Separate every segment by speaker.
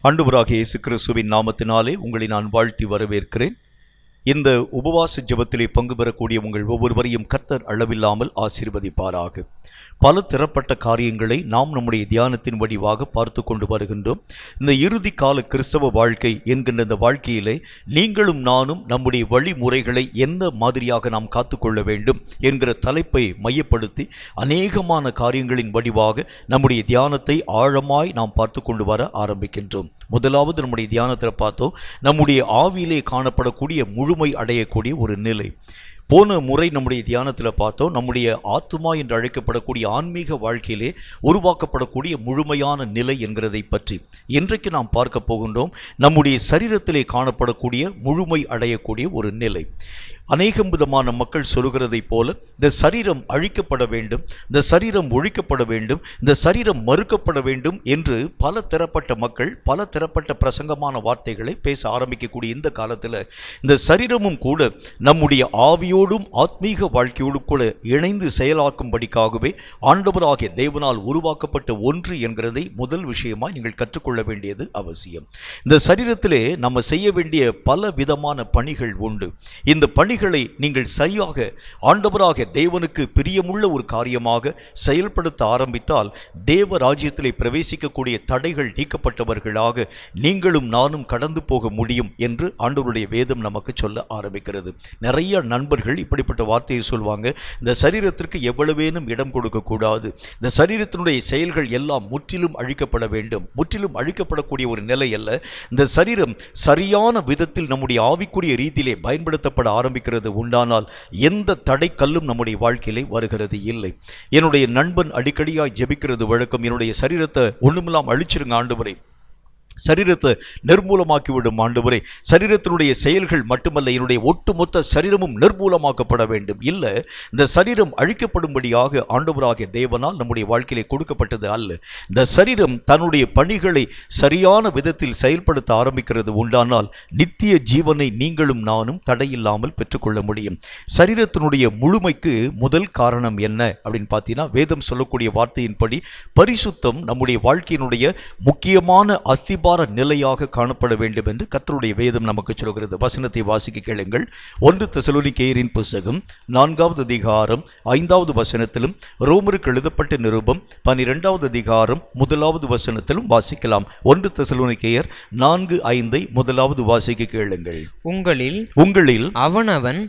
Speaker 1: ஆண்டவராகிய இயேசு கிறிஸ்துவின் நாமத்தினாலே உங்களை நான் வாழ்த்தி வரவேற்கிறேன். இந்த உபவாச ஜெபத்திலே பங்கு பெறக்கூடிய உங்கள் ஒவ்வொருவரையும் கர்த்தர் அளவில்லாமல் ஆசீர்வதிப்பாராக. பல திறப்பட்ட காரியங்களை நாம் நம்முடைய தியானத்தின் வடிவாக பார்த்து கொண்டு வருகின்றோம். இந்த இறுதி கால கிறிஸ்தவ வாழ்க்கை என்கின்ற இந்த வாழ்க்கையிலே நீங்களும் நானும் நம்முடைய வழிமுறைகளை எந்த மாதிரியாக நாம் காத்துக்கொள்ள வேண்டும் என்கிற தலைப்பை மையப்படுத்தி அநேகமான காரியங்களின் வடிவாக நம்முடைய தியானத்தை ஆழமாய் நாம் பார்த்து கொண்டு வர ஆரம்பிக்கின்றோம். முதலாவது நம்முடைய தியானத்தில் பார்த்தோம், நம்முடைய ஆவியிலே காணப்படக்கூடிய முழுமை அடையக்கூடிய ஒரு நிலை. போன முறை நம்முடைய தியானத்தில் பார்த்தோம், நம்முடைய ஆத்துமா என்று அழைக்கப்படக்கூடிய ஆன்மீக வாழ்க்கையிலே உருவாக்கப்படக்கூடிய முழுமையான நிலை என்கிறதை பற்றி. இன்றைக்கு நாம் பார்க்க போகின்றோம், நம்முடைய சரீரத்திலே காணப்படக்கூடிய முழுமை அடையக்கூடிய ஒரு நிலை. அநேகம் விதமான மக்கள் சொல்லுகிறதை போல இந்த சரீரம் அழிக்கப்பட வேண்டும், இந்த சரீரம் ஒழிக்கப்பட வேண்டும், இந்த சரீரம் மறுக்கப்பட வேண்டும் என்று பல தரப்பட்ட மக்கள் பல தரப்பட்ட பிரசங்கமான வார்த்தைகளை பேச ஆரம்பிக்கக்கூடிய இந்த காலத்தில் இந்த சரீரமும் கூட நம்முடைய ஆவியோடும் ஆத்மீக வாழ்க்கையோடு கூட இணைந்து செயலாக்கும்படிக்காகவே ஆண்டவராகிய தேவனால் உருவாக்கப்பட்ட ஒன்று என்கிறதை முதல் விஷயமாய் நீங்கள் கற்றுக்கொள்ள வேண்டியது அவசியம். இந்த சரீரத்திலே நம்ம செய்ய வேண்டிய பல விதமான பணிகள் உண்டு. இந்த பணிகளை நீங்கள் சரியாக ஆண்டவராக தேவனுக்கு பிரியமுள்ள ஒரு காரியமாக செயல்படுத்த ஆரம்பித்தால் தேவ ராஜ்யத்திலே பிரவேசிக்கக்கூடிய தடைகள் நீக்கப்பட்டவர்களாக நீங்களும் நானும் கடந்து போக முடியும் என்று ஆண்டவருடைய வேதம் நமக்கு சொல்ல ஆரம்பிக்கிறது. நிறைய நண்பர்கள் இப்படிப்பட்ட வார்த்தையை சொல்வாங்க, இந்த சரீரத்திற்கு எவ்வளவேனும் இடம் கொடுக்க கூடாது, இந்த சரீரத்தினுடைய செயல்கள் எல்லாம் முற்றிலும் அழிக்கப்பட வேண்டும். முற்றிலும் அழிக்கப்படக்கூடிய ஒரு நிலை அல்ல, இந்த சரீரம் சரியான விதத்தில் நம்முடைய ஆவிக்குரிய ரீதியிலே பயன்படுத்தப்பட ஆரம்பிக்கிறது உண்டானால் எந்த தடை கல்லும் நம்முடைய வாழ்க்கையிலே வருகிறது இல்லை. என்னுடைய நண்பன் அடிக்கடியாய் ஜெபிக்கிறது வழக்கம், என்னுடைய சரீரத்தை ஒண்ணுமில்லாம் அழிச்சிருங்க ஆண்டவரே, சரீரத்தை நிர்மூலமாக்கிவிடும் ஆண்டவரே, சரீரத்தினுடைய செயல்கள் மட்டுமல்ல என்னுடைய ஒட்டுமொத்த சரீரமும் நிர்மூலமாக்கப்பட வேண்டும். இல்லை, இந்த சரீரம் அழிக்கப்படும்படியாக ஆண்டவராகிய தேவனால் நம்முடைய வாழ்க்கையிலே கொடுக்கப்பட்டது அல்ல. இந்த சரீரம் தன்னுடைய பணிகளை சரியான விதத்தில் செயல்படுத்த ஆரம்பிக்கிறது உண்டானால் நித்திய ஜீவனை நீங்களும் நானும் தடையில்லாமல் பெற்றுக்கொள்ள முடியும். சரீரத்தினுடைய முழுமைக்கு முதல் காரணம் என்ன அப்படின்னு பார்த்தீங்கன்னா, வேதம் சொல்லக்கூடிய வார்த்தையின்படி பரிசுத்தம் நம்முடைய வாழ்க்கையினுடைய முக்கியமான அஸ்திபார நிலையாக காணப்பட வேண்டும் என்று கர்த்தருடைய வேதம் நமக்கு சொல்கிறது. வசனத்தை வாசிக்க கேளுங்கள். 1 தெசலோனிக்கேயரின் புத்தகம் 4வது அதிகாரம் 5வது வசனத்திலும் ரோமருக்கு எழுதப்பட்ட நிருபம் 12வது அதிகாரம் 1வது வசனத்திலும் வாசிக்கலாம். 1 தெசலோனிக்கேயர் 4:5 முதலாவது வாசிக்க கேளுங்கள். உங்களில் அவனவன்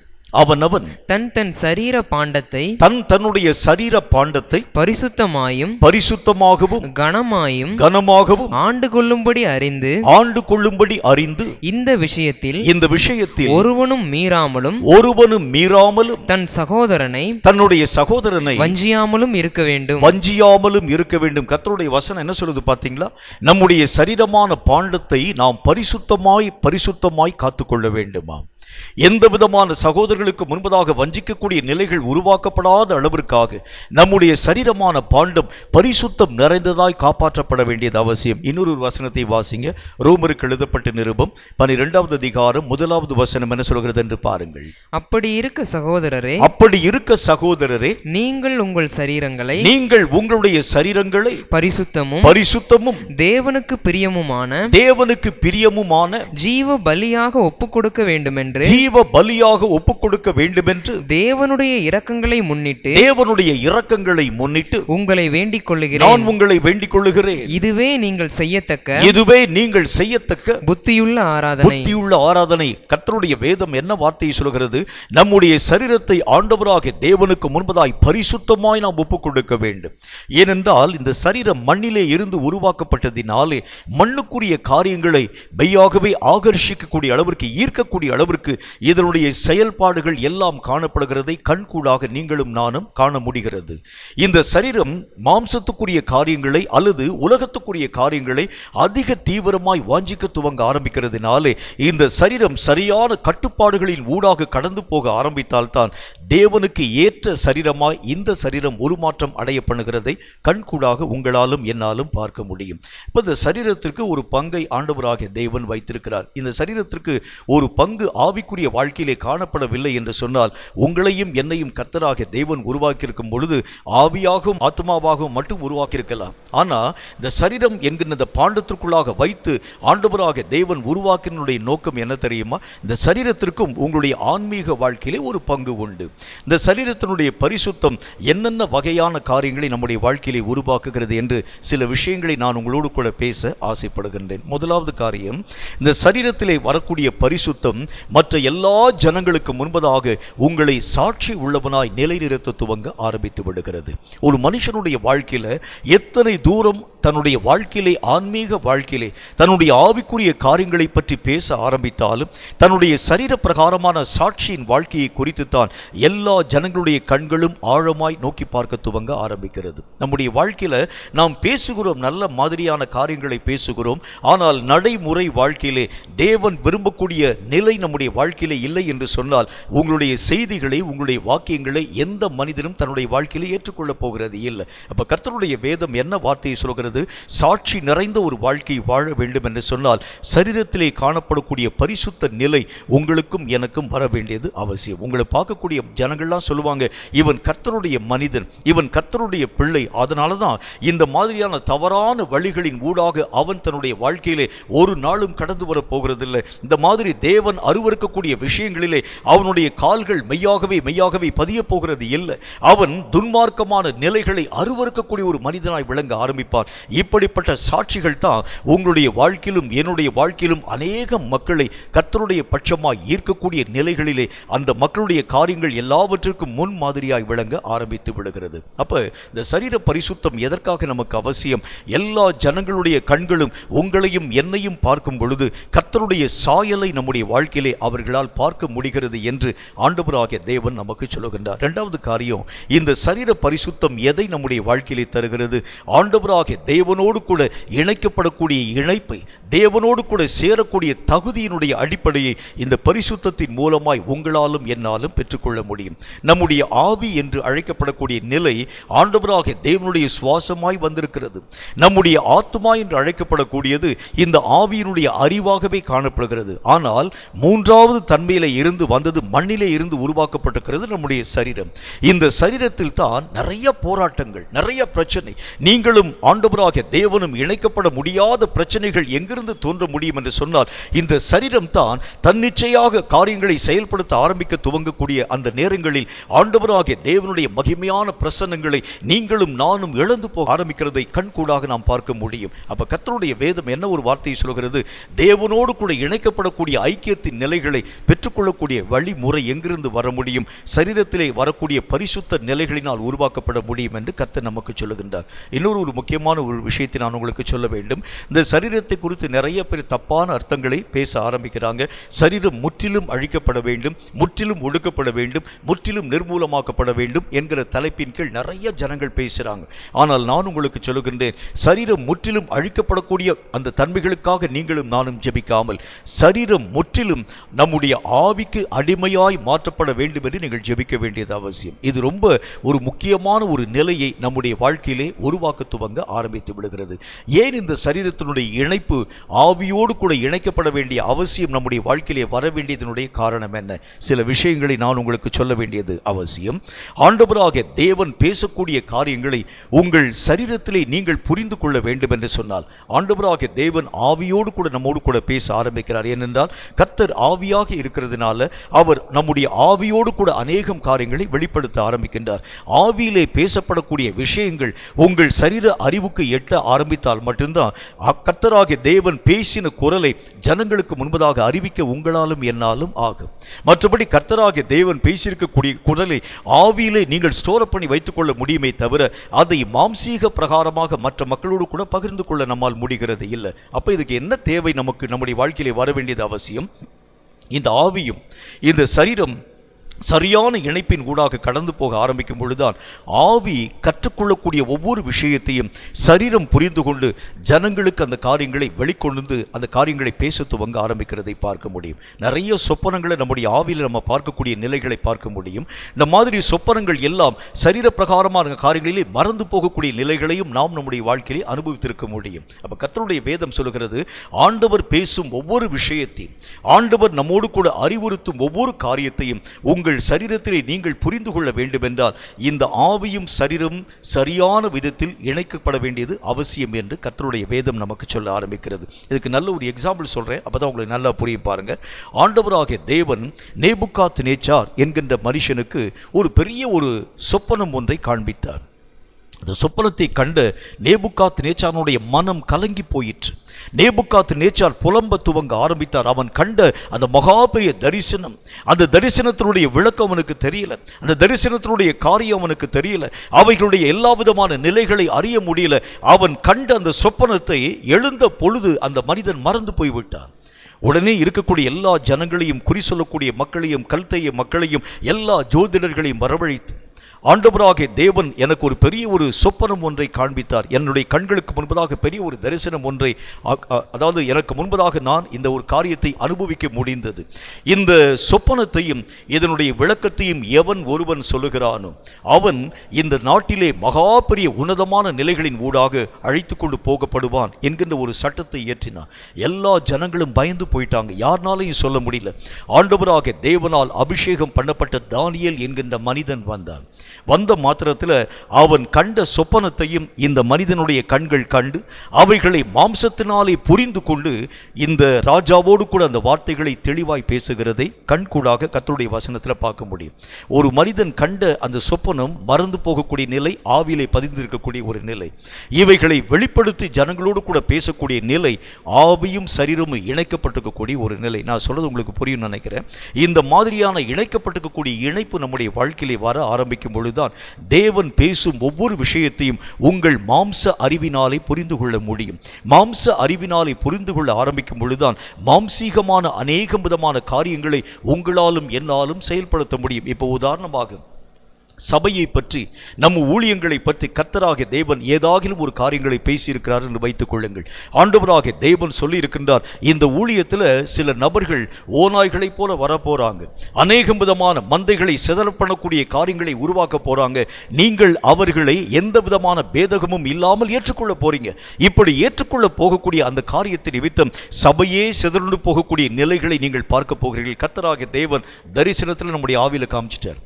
Speaker 2: தன் சரீர பாண்டத்தை
Speaker 1: தன்னுடைய சரீர பாண்டத்தை பரிசுத்தமாகவும் கனமாகவும் ஆண்டு கொள்ளும்படி அறிந்து
Speaker 2: இந்த விஷயத்தில் ஒருவனும் மீறாமலும்
Speaker 1: தன்னுடைய சகோதரனை
Speaker 2: வஞ்சியாமலும் இருக்க
Speaker 1: வேண்டும். கர்த்தருடைய வசனம் என்ன சொல்லுது பாத்தீங்களா? நம்முடைய சரீரமான பாண்டத்தை நாம் பரிசுத்தமாய் காத்துக்கொள்ள வேண்டுமா? எந்த விதமான சகோதரர்களுக்கு முன்பதாக வஞ்சிக்கக்கூடிய நிலைகள் உருவாக்கப்படாத அளவிற்காக நம்முடைய சரீரமான பாண்டம் பரிசுத்தம் நிறைந்ததாய் காப்பாற்றப்பட வேண்டியது அவசியம். இன்னொரு வசனத்தை வாசிங்க. ரோமருக்கு எழுதப்பட்ட நிருபம் 12வது அதிகாரம் 1வது வசனம் என்ன சொல்கிறது என்று பாருங்கள்.
Speaker 2: அப்படி இருக்க சகோதரரே நீங்கள்
Speaker 1: உங்களுடைய சரீரங்களை
Speaker 2: பரிசுத்தமும் தேவனுக்கு பிரியமுமான ஜீவ பலியாக ஒப்புக் கொடுக்க வேண்டும் என்று தேவனுடைய இரக்கங்களை முன்னிட்டு உங்களை வேண்டிக் கொள்ளுகிறேன். இதுவே நீங்கள் செய்யத்தக்க புத்தியுள்ள
Speaker 1: ஆராதனை. கர்த்தருடைய வேதம் என்ன வார்த்தையை சொல்கிறது? நம்முடைய சரீரத்தை ஆண்டவராகிய தேவனுக்கு முன்பதாய் பரிசுத்தமாய் நாம் ஒப்புக் கொடுக்க வேண்டும். ஏனென்றால் இந்த சரீரம் மண்ணிலே இருந்து உருவாக்கப்பட்டதினாலே மண்ணுக்குரிய காரியங்களை மெய்யாகவே ஆகர்ஷிக்கக்கூடிய அளவிற்கு, ஈர்க்கக்கூடிய அளவிற்கு இதனுடைய செயல்பாடுகள் எல்லாம் காணப்படுகிறதை கண்கூடாக நீங்களும் நானும் காண முடிகிறது. இந்த சரீரம் மாம்சத்துக்குரிய காரியங்களை அல்லது உலகத்துக்குரிய காரியங்களை அதிக தீவிரமாய் வாஞ்சிக்க துவங்க ஆரம்பிக்கிறதுனாலே இந்த சரீரம் சரியான கட்டுப்பாடுகளின் ஊடாக கடந்து போக ஆரம்பித்தால்தான் தேவனுக்கு ஏற்ற சரீரமாய் இந்த சரீரம் உருமாற்றம் அடைய பண்ணுகிறதை கண்கூடாக உங்களாலும் என்னாலும் பார்க்க முடியும். இப்போ இந்த சரீரத்திற்கு ஒரு பங்கை ஆண்டவராகிய தேவன் வைத்திருக்கிறார். இந்த சரீரத்திற்கு ஒரு பங்கு ஆவிக்குரிய வாழ்க்கையிலே காணப்படவில்லை என்று சொன்னால், உங்களையும் என்னையும் கர்த்தராகிய தேவன் உருவாக்கியிருக்கும் பொழுது ஆவியாகவும் ஆத்மாவாகவும் மட்டும் உருவாக்கியிருக்கலாம். ஆனா இந்த சரீரம் என்கிற இந்த பாண்டத்திற்குள்ளாக வைத்து ஆண்டவராக தேவன் உருவாக்கினுடைய நோக்கம் என்ன தெரியுமா? இந்த சரீரத்திற்கும் உங்களுடைய ஆன்மீக வாழ்க்கையிலே ஒரு பங்கு உண்டு. இந்த சரீரத்தினுடைய பரிசுத்தம் என்னென்ன வகையான காரியங்களை நம்முடைய வாழ்க்கையிலே உருவாக்குகிறது என்று சில விஷயங்களை நான் உங்களோடு கூட பேச ஆசைப்படுகின்றேன். முதலாவது காரியம், இந்த சரீரத்திலே வரக்கூடிய பரிசுத்தம் மற்ற எல்லா ஜனங்களுக்கு முன்பதாக உங்களை சாட்சி உள்ளவனாய் நிலைநிறுத்த துவங்க ஆரம்பித்து விடுகிறது. ஒரு மனுஷனுடைய வாழ்க்கையில எத்தனை தூரம் தன்னுடைய வாழ்க்கையிலே, ஆன்மீக வாழ்க்கையிலே தன்னுடைய ஆவிக்குரிய காரியங்களை பற்றி பேச ஆரம்பித்தாலும், தன்னுடைய சரீர பிரகாரமான சாட்சியின் வாழ்க்கையை குறித்து தான் எல்லா ஜனங்களுடைய கண்களும் ஆழமாய் நோக்கி பார்க்க துவங்க ஆரம்பிக்கிறது. நம்முடைய வாழ்க்கையில நாம் பேசுகிறோம், நல்ல மாதிரியான காரியங்களை பேசுகிறோம். ஆனால் நடைமுறை வாழ்க்கையிலே தேவன் விரும்பக்கூடிய நிலை நம்முடைய வாழ்க்கையிலே இல்லை என்று சொன்னால், உங்களுடைய செய்திகளை, உங்களுடைய வாக்கியங்களை எந்த மனிதனும் தன்னுடைய வாழ்க்கையிலே ஏற்றுக்கொள்ளப் போகிறது இல்லை. அப்ப கர்த்தருடைய வேதம் என்ன வார்த்தையை சொல்கிறது? சாட்சி நிறைந்த ஒரு வாழ்க்கை வாழ வேண்டும் என்று சொன்னால், சரீரத்திலே காணப்படக்கூடிய பரிசுத்த நிலை உங்களுக்கும் எனக்கும் வர வேண்டியது அவசியம். உங்களை பார்க்கக்கூடிய ஜனங்கள்லாம் சொல்லுவாங்க, இவன் கர்த்தருடைய மனிதன், இவன் கர்த்தருடைய பிள்ளை. அதனால தான் இந்த மாதிரியான தவறான வழிகளின் ஊடாக அவன் தன்னுடைய வாழ்க்கையிலே ஒரு நாளும் கடந்து வர போகிறதில்லை. இந்த மாதிரி தேவன் அருவருக்கக்கூடிய விஷயங்களிலே அவனுடைய கால்கள் மெய்யாகவே பதிய போகிறது இல்லை. அவன் துன்மார்க்கமான நிலைகளை அருவருக்கக்கூடிய ஒரு மனிதனாய் விளங்க ஆரம்பிப்பான். இப்படிப்பட்ட சாட்சிகள் தான் உங்களுடைய வாழ்க்கையிலும் என்னுடைய வாழ்க்கையிலும் அநேக மக்களை கர்த்தருடைய பட்சமாய் ஈர்க்கக்கூடிய நிலைகளிலே அந்த மக்களுடைய காரியங்கள் எல்லாவற்றுக்கும் முன் மாதிரியாய் விளங்க ஆரம்பித்து விடுகிறது. அப்ப இந்த சரீர பரிசுத்தம் எதற்காக நமக்கு அவசியம்? எல்லா ஜனங்களுடைய கண்களும் உங்களையும் என்னையும் பார்க்கும் பொழுது கர்த்தருடைய சாயலை நம்முடைய வாழ்க்கையிலே அவர்களால் பார்க்க முடிகிறது என்று ஆண்டவராகிய தேவன் நமக்கு சொல்லுகின்றார். இரண்டாவது காரியம், இந்த சரீர பரிசுத்தம் எதை நம்முடைய வாழ்க்கையிலே தருகிறது? ஆண்டவராகிய தேவனோடு கூட இணைக்கப்படக்கூடிய இணைப்பை, தேவனோடு கூட சேரக்கூடிய தகுதியினுடைய அடிப்படையை இந்த பரிசுத்தத்தின் மூலமாய் உங்களாலும் என்னாலும் பெற்றுக்கொள்ள முடியும். நம்முடைய ஆவி என்று அழைக்கப்படக்கூடிய நிலை ஆண்டவராகிய தேவனுடைய சுவாசமாய் வந்திருக்கிறது. நம்முடைய ஆத்மா என்று அழைக்கப்படக்கூடியது இந்த ஆவியினுடைய அறிவாகவே காணப்படுகிறது. ஆனால் மூன்றாவது தன்மையிலே இருந்து வந்தது, மண்ணிலே இருந்து உருவாக்கப்பட்டிருக்கிறது நம்முடைய சரீரம். இந்த சரீரத்தில் தான் நிறைய போராட்டங்கள், நிறைய பிரச்சனை. நீங்களும் ஆண்டவராகிய தேவனும் இணைக்கப்பட முடியாத பிரச்சனைகள் எங்கிருந்து தோன்ற முடியும் என்று சொன்னால், இந்த சரீரம் தான் தன்னிச்சையாக காரியங்களை செயல்படுத்த ஆரம்பிக்க துவங்கக்கூடிய அந்த நேரங்களில் ஆண்டவராகிய தேவனுடைய மகிமையான பிரசன்னங்களை நீங்களும் நானும் இழந்து போக ஆரம்பிக்கிறதை கண்கூடாக நாம் பார்க்க முடியும். அப்ப கர்த்தருடைய வேதம் என்ன ஒரு வார்த்தையை சொல்கிறது? தேவனோடு கூட இணைக்கப்படக்கூடிய ஐக்கியத்தின் நிலைகளை பெற்றுக்கொள்ளக்கூடிய வழிமுறை எங்கிருந்து வர முடியும்? சரீரத்திலே வரக்கூடிய பரிசுத்த நிலைகளினால் உருவாக்கப்பட முடியும் என்று கர்த்தர் நமக்கு சொல்லுகின்றார். இன்னொரு முக்கியமான ஒரு விஷயத்தை நான் உங்களுக்கு சொல்ல வேண்டும். இந்த சரீரத்தை குறித்து நிறைய பேர் தப்பான அர்த்தங்களை பேச ஆரம்பிக்கிறாங்க. சரீரம் முற்றிலும் அழிக்கப்பட வேண்டும், முற்றிலும் ஒடுக்கப்பட வேண்டும், முற்றிலும் நிர்மூலமாக்கப்பட வேண்டும் என்கிற தலைப்பின் கீழ் நிறைய ஜனங்கள் பேசுகிறாங்க. ஆனால் நான் உங்களுக்கு சொல்லுகின்றேன், சரீரம் முற்றிலும் அழிக்கப்படக்கூடிய அந்த தன்மைகளுக்காக நீங்களும் நானும் ஜெபிக்காமல், சரீரம் முற்றிலும் நம்முடைய ஆவிக்கு அடிமையாய் மாற்றப்பட வேண்டும் என்று நீங்கள் ஜெபிக்க வேண்டியது அவசியம். இது ரொம்ப ஒரு முக்கியமான ஒரு நிலையை நம்முடைய வாழ்க்கையிலே உருவாக்க துவங்க ஆரம்பித்து விடுகிறது. ஏன் இந்த சரீரத்தினுடைய இணைப்பு ஆவியோடு கூட இணைக்கப்பட வேண்டிய அவசியம் நம்முடைய வாழ்க்கையிலே வர வேண்டியதனுடைய காரணம் என்ன? சில விஷயங்களை நான் உங்களுக்கு சொல்ல வேண்டியது அவசியம். ஆண்டவராகிய தேவன் பேசக்கூடிய காரியங்களை உங்கள் சரீரத்திலே நீங்கள் புரிந்து கொள்ள வேண்டும் என்று சொன்னால், ஆண்டவராகிய தேவன் ஆவியோடு கூட நம்மோடு கூட பேச ஆரம்பிக்கிறார். ஏனென்றால் கர்த்தர் ஆவியாக இருக்கிறதுனால அவர் நம்முடைய ஆவியோடு கூட அநேகம் காரியங்களை வெளிப்படுத்த ஆரம்பிக்கின்றார். ஆவியிலே பேசப்படக்கூடிய விஷயங்கள் உங்கள் சரீர அறிவுக்கு எட்ட ஆரம்பித்தால் மட்டும்தான் கர்த்தராகிய தேவன் பேசின குரலை ஜனங்களுக்கு முன்பதாக அறிவிக்க உங்களாலும் என்னாலும் ஆகும். மற்றபடி கர்த்தராகிய தேவன் பேசியிருக்கக்கூடிய குரலை ஆவியிலே நீங்கள் ஸ்டோர் பண்ணி வைத்துக் கொள்ள முடியுமே தவிர அதை மாம்சீக பிரகாரமாக மற்ற மக்களோடு கூட பகிர்ந்து கொள்ள நம்மால் முடிகிறது இல்லை. அப்ப இதுக்கு என்ன தேவை? நமக்கு நம்முடைய வாழ்க்கையிலே வர வேண்டியது அவசியம். இந்த ஆவியும் இந்த சரீரம் சரியான இணைப்பின் ஊடாக கடந்து போக ஆரம்பிக்கும் பொழுதுதான் ஆவி கற்றுக்கொள்ளக்கூடிய ஒவ்வொரு விஷயத்தையும் சரீரம் புரிந்து கொண்டு ஜனங்களுக்கு அந்த காரியங்களை வெளிக்கொண்டு அந்த காரியங்களை பேச துவங்க ஆரம்பிக்கிறதை பார்க்க முடியும். நிறைய சொப்பனங்களை நம்முடைய ஆவியில் நம்ம பார்க்கக்கூடிய நிலைகளை பார்க்க முடியும். இந்த மாதிரி சொப்பனங்கள் எல்லாம் சரீர பிரகாரமான காரியங்களிலே மறந்து போகக்கூடிய நிலைகளையும் நாம் நம்முடைய வாழ்க்கையிலே அனுபவித்திருக்க முடியும். அப்ப கர்த்தருடைய வேதம் சொல்கிறது, ஆண்டவர் பேசும் ஒவ்வொரு விஷயத்தையும், ஆண்டவர் நம்மோடு கூட அறிவுறுத்தும் ஒவ்வொரு காரியத்தையும் உங்கள் சரீரத்திலே நீங்கள் புரிந்து கொள்ள வேண்டும் என்றால் இந்த ஆவியும் சரீரமும் சரியான விதத்தில் இணைக்கப்பட வேண்டியது அவசியம் என்று கர்த்தருடைய வேதம் நமக்கு சொல்ல ஆரம்பிக்கிறது. இதுக்கு நல்ல ஒரு எக்ஸாம்பிள் சொல்றேன், அப்பதான் உங்களுக்கு நல்லா புரியும் பாருங்க. ஆண்டவராகிய தேவன் நேபுகாத்நேச்சார் என்கின்ற மனுஷனுக்கு ஒரு பெரிய ஒரு சொப்பனம் ஒன்றை காண்பித்தார். அந்த சொப்பனத்தை கண்டு நேபுகாத்நேச்சாருடைய மனம் கலங்கி போயிற்று. நேபுகாத்நேச்சார் புலம்ப துவங்க ஆரம்பித்தார். அவன் கண்ட அந்த மகா பெரிய தரிசனம், அந்த தரிசனத்தினுடைய விளக்கம் அவனுக்கு தெரியல, அந்த தரிசனத்தினுடைய காரியம் அவனுக்கு தெரியல, அவைகளுடைய எல்லா விதமான நிலைகளை அறிய முடியல. அவன் கண்ட அந்த சொப்பனத்தை எழுந்த பொழுது அந்த மனிதன் மறந்து போய்விட்டான். உடனே இருக்கக்கூடிய எல்லா ஜனங்களையும், குறி சொல்லக்கூடிய மக்களையும், கல்தைய மக்களையும், எல்லா ஜோதிடர்களையும் வரவழைத்து, ஆண்டவராகிய தேவன் எனக்கு ஒரு பெரிய ஒரு சொப்பனம் ஒன்றை காண்பித்தார், என்னுடைய கண்களுக்கு முன்பதாக பெரிய ஒரு தரிசனம் ஒன்றை, அதாவது எனக்கு முன்பதாக நான் இந்த ஒரு காரியத்தை அனுபவிக்க முடிந்தது. இந்த சொப்பனத்தையும் இதனுடைய விளக்கத்தையும் எவன் ஒருவன் சொல்லுகிறானோ அவன் இந்த நாட்டிலே மகா பெரிய உன்னதமான நிலைகளின் ஊடாக அழைத்து கொண்டு போகப்படுவான் என்கின்ற ஒரு சட்டத்தை இயற்றினான். எல்லா ஜனங்களும் பயந்து போயிட்டாங்க, யாருனாலையும் சொல்ல முடியல. ஆண்டவராகிய தேவனால் அபிஷேகம் பண்ணப்பட்ட தானியேல் என்கின்ற மனிதன் வந்தான். வந்த மாத்திரத்தில் அவன் கண்ட சொப்பனத்தையும் இந்த மனிதனுடைய கண்கள் கண்டு அவைகளை மாம்சத்தினாலே புரிந்து கொண்டு இந்த ராஜாவோடு கூட அந்த வார்த்தைகளை தெளிவாய் பேசுகிறதை கண்கூடாக கர்த்தருடைய வசனத்தில் பார்க்க முடியும். ஒரு மனிதன் கண்ட அந்த சொப்பனம் மறந்து போகக்கூடிய நிலை, ஆவியிலே பதிந்திருக்கக்கூடிய ஒரு நிலை, இவைகளை வெளிப்படுத்தி ஜனங்களோடு கூட பேசக்கூடிய நிலை, ஆவியும் சரீரமும் இணைக்கப்பட்டிருக்கக்கூடிய ஒரு நிலை. நான் சொல்றது உங்களுக்கு புரியும் நினைக்கிறேன். இந்த மாதிரியான இணைக்கப்பட்டிருக்கக்கூடிய இணைப்பு நம்முடைய வாழ்க்கையிலே வர ஆரம்பிக்கும் பொழுதுதான் தேவன் பேசும் ஒவ்வொரு விஷயத்தையும் உங்கள் மாம்ச அறிவினாலே புரிந்து கொள்ள முடியும். மாம்ச அறிவினாலே புரிந்து கொள்ள ஆரம்பிக்கும் பொழுதுதான் மாம்சீகமான அநேக விதமான காரியங்களை உங்களாலும் என்னாலும் செயல்படுத்த முடியும். இப்போ உதாரணமாக சபையை பற்றி, நம்ம ஊழியங்களை பற்றி கர்த்தராகிய தேவன் ஏதாகிலும் ஒரு காரியங்களை பேசியிருக்கிறார் என்று வைத்துக் கொள்ளுங்கள். ஆண்டவராகிய தேவன் சொல்லி இருக்கின்றார், இந்த ஊழியத்தில் சில நபர்கள் ஓநாய்களை போல வரப்போறாங்க, அநேகம் விதமான மந்தைகளை சிதற பண்ணக்கூடிய காரியங்களை உருவாக்க போறாங்க, நீங்கள் அவர்களை எந்த விதமான பேதகமும் இல்லாமல் ஏற்றுக்கொள்ள போறீங்க. இப்படி ஏற்றுக்கொள்ள போகக்கூடிய அந்த காரியத்தை நிமித்தம் சபையே சிதறண்டு போகக்கூடிய நிலைகளை நீங்கள் பார்க்க போகிறீர்கள். கர்த்தராகிய தேவன் தரிசனத்தில் நம்முடைய ஆவியில காமிச்சிட்டார்.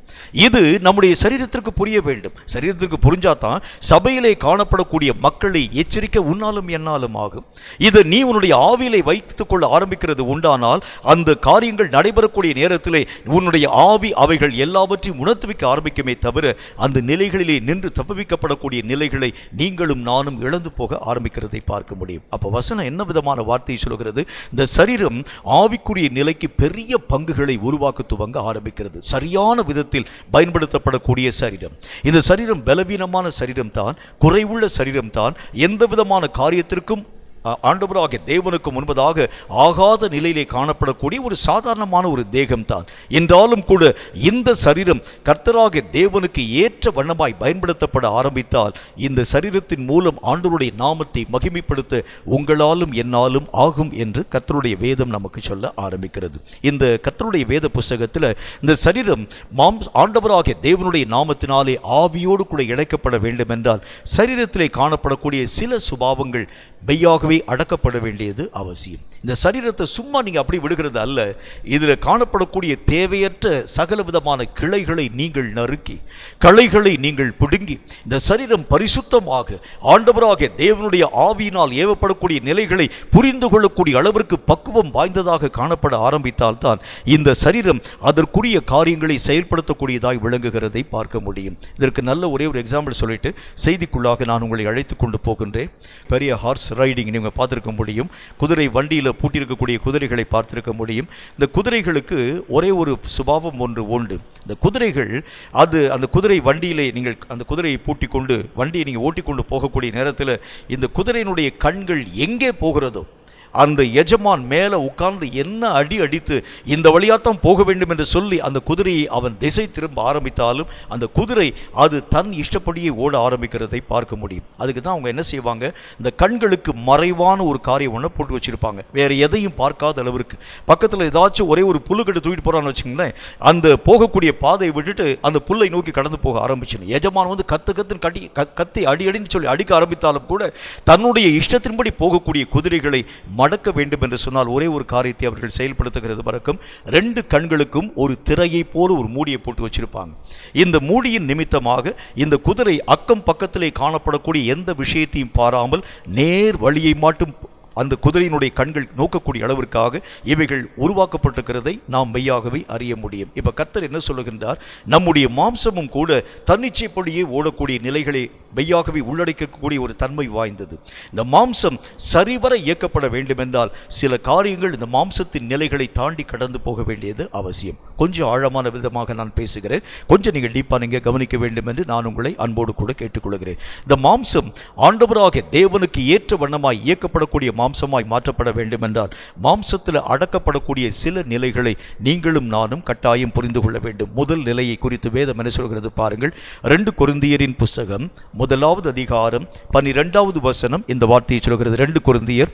Speaker 1: இது நம்முடைய சரீரத்திற்கு புரிய வேண்டும். சரீரத்திற்கு புரிஞ்சாதான் சபையிலே காணப்படக்கூடிய மக்களை எச்சரிக்க உன்னாலும் என்னாலும் ஆகும். இதை நீ உன்னுடைய ஆவியிலே வைத்துக் கொள்ள ஆரம்பிக்கிறது உண்டானால் அந்த காரியங்கள் நடைபெறக்கூடிய நேரத்திலே உன்னுடைய ஆவி அவைகள் எல்லாவற்றையும் உணர்த்து வைக்க ஆரம்பிக்குமே தவிர அந்த நிலைகளிலே நின்று தப்புவிக்கப்படக்கூடிய நிலைகளை நீங்களும் நானும் இழந்து போக ஆரம்பிக்கிறதை பார்க்க முடியும். அப்ப வசனம் என்ன விதமான வார்த்தையை சொல்கிறது? இந்த சரீரம் ஆவிக்குரிய நிலைக்கு பெரிய பங்குகளை உருவாக்க துவங்க ஆரம்பிக்கிறது. சரியான விதத்தில் பயன்படுத்தப்படக்கூடிய சரீரம், இந்த சரீரம் பலவீனமான சரீரம் தான், குறைவுள்ள சரீரம் தான், எந்த விதமான காரியத்திற்கும் ஆண்டவராகிய தேவனுக்கு முன்பதாக ஆகாத நிலையிலே காணப்படக்கூடிய ஒரு சாதாரணமான ஒரு தேகம்தான். என்றாலும் கூட இந்த சரீரம் கர்த்தராகிய தேவனுக்கு ஏற்ற வண்ணமாய் பயன்படுத்தப்பட ஆரம்பித்தால் இந்த சரீரத்தின் மூலம் ஆண்டவருடைய நாமத்தை மகிமைப்படுத்த உங்களாலும் என்னாலும் ஆகும் என்று கர்த்தருடைய வேதம் நமக்கு சொல்ல ஆரம்பிக்கிறது. இந்த கர்த்தருடைய வேத புஸ்தகத்தில் இந்த சரீரம் ஆண்டவராகிய தேவனுடைய நாமத்தினாலே ஆவியோடு கூட இணைக்கப்பட வேண்டும் என்றால் சரீரத்திலே காணப்படக்கூடிய சில சுபாவங்கள் மெய்யாகவே அடக்கப்பட வேண்டியது அவசியம். இந்த சரீரத்தை சும்மா நீங்க அப்படி விடுகிறது அல்ல. இதில் காணப்படக்கூடிய தேவையற்ற சகல விதமான கிளைகளை நீங்கள் நறுக்கி, களைகளை நீங்கள் பிடுங்கி, இந்த சரீரம் பரிசுத்தமாக ஆண்டவராகிய தேவனுடைய ஆவியினால் ஏவப்படக்கூடிய நிலைகளை புரிந்து கொள்ளக்கூடிய அளவிற்கு பக்குவம் வாய்ந்ததாக காணப்பட ஆரம்பித்தால் தான் இந்த சரீரம் அதற்குரிய காரியங்களை செயல்படுத்தக்கூடியதாய் விளங்குகிறதை பார்க்க முடியும். இதற்கு நல்ல ஒரே ஒரு எக்ஸாம்பிள் சொல்லிட்டு செய்திக்குள்ளாக நான் உங்களை அழைத்து கொண்டு போகின்றேன். பெரிய ஹார்ஸ் ரைடிங் நீங்கள் பார்த்துருக்க முடியும். குதிரை வண்டியில் பூட்டியிருக்கக்கூடிய குதிரைகளை பார்த்துருக்க முடியும். இந்த குதிரைகளுக்கு ஒரே ஒரு சுபாவம் ஒன்று உண்டு. இந்த குதிரைகள் அந்த குதிரை வண்டியிலே நீங்கள் அந்த குதிரையை பூட்டி கொண்டு வண்டியை நீங்கள் ஓட்டி கொண்டு போகக்கூடிய நேரத்தில் இந்த குதிரையினுடைய கண்கள் எங்கே போகிறதோ அந்த எஜமான் மேலே உட்கார்ந்து என்ன அடி அடித்து இந்த வழியாத்தான் போக வேண்டும் என்று சொல்லி அந்த குதிரையை அவன் திசை திரும்ப ஆரம்பித்தாலும் அந்த குதிரை அது தன் இஷ்டப்படியே ஓட ஆரம்பிக்கிறதை பார்க்க முடியும். அதுக்கு தான் அவங்க என்ன செய்வாங்க, இந்த கண்களுக்கு மறைவான ஒரு காரியம் ஒன்று போட்டு வச்சிருப்பாங்க. வேற எதையும் பார்க்காத அளவிற்கு பக்கத்தில் ஏதாச்சும் ஒரே ஒரு புல்லுக்கட்டு தூக்கிட்டு போறான்னு வச்சுங்களேன், அந்த போகக்கூடிய பாதையை விட்டுட்டு அந்த புல்லை நோக்கி கடந்து போக ஆரம்பிச்சிடும். எஜமான் வந்து கத்தி அடி அடின்னு சொல்லி அடிக்க ஆரம்பித்தாலும் கூட தன்னுடைய இஷ்டத்தின்படி போகக்கூடிய குதிரைகளை மடக்க வேண்டும் என்று சொன்னால் ஒரே ஒரு காரியத்தை அவர்கள் செயல்படுத்துகிறது வரைக்கும் 2 கண்களுக்கும் ஒரு திரையை போல ஒரு மூடியை போட்டு வச்சிருப்பாங்க. இந்த மூடியின் நிமித்தமாக இந்த குதிரை அக்கம் பக்கத்திலே காணப்படக்கூடிய எந்த விஷயத்தையும் பாராமல் நேர் வழியை மட்டும் அந்த குதிரையினுடைய கண்கள் நோக்கக்கூடிய அளவிற்காக இவைகள் உருவாக்கப்பட்டிருக்கிறதை நாம் மெய்யாகவே அறிய முடியும். இப்ப கர்த்தர் என்ன சொல்லுகின்றார், நம்முடைய மாம்சமும் கூட தன்னிச்சைப்படியே ஓடக்கூடிய நிலைகளை மெய்யாகவே உள்ளடக்கக்கூடிய ஒரு தன்மை வாய்ந்தது. இந்த மாம்சம் சரிவர இயக்கப்பட வேண்டும் என்றால் சில காரியங்கள் இந்த மாம்சத்தின் நிலைகளை தாண்டி கடந்து போக வேண்டியது அவசியம். கொஞ்சம் ஆழமான விதமாக நான் பேசுகிறேன், கொஞ்சம் நீங்க டீப்பா நீங்க கவனிக்க வேண்டும் என்று நான் உங்களை அன்போடு கூட கேட்டுக்கொள்கிறேன். இந்த மாம்சம் ஆண்டவராக தேவனுக்கு ஏற்ற வண்ணமாய் இயக்கப்படக்கூடிய மாம்சமாய் மாற்றப்பட வேண்டும் என்றால் மாம்சத்தில் அடக்கப்படக்கூடிய சில நிலைகளை நீங்களும் நானும் கட்டாயம் புரிந்து கொள்ள வேண்டும். முதல் நிலையை குறித்து வேதம் என்ன சொல்கிறது பாருங்கள். 2 கொரிந்தியரின் புஸ்தகம் 1வது அதிகாரம் 12வது வசனம் இந்த வார்த்தையை சொல்கிறது. 2 கொரிந்தியர்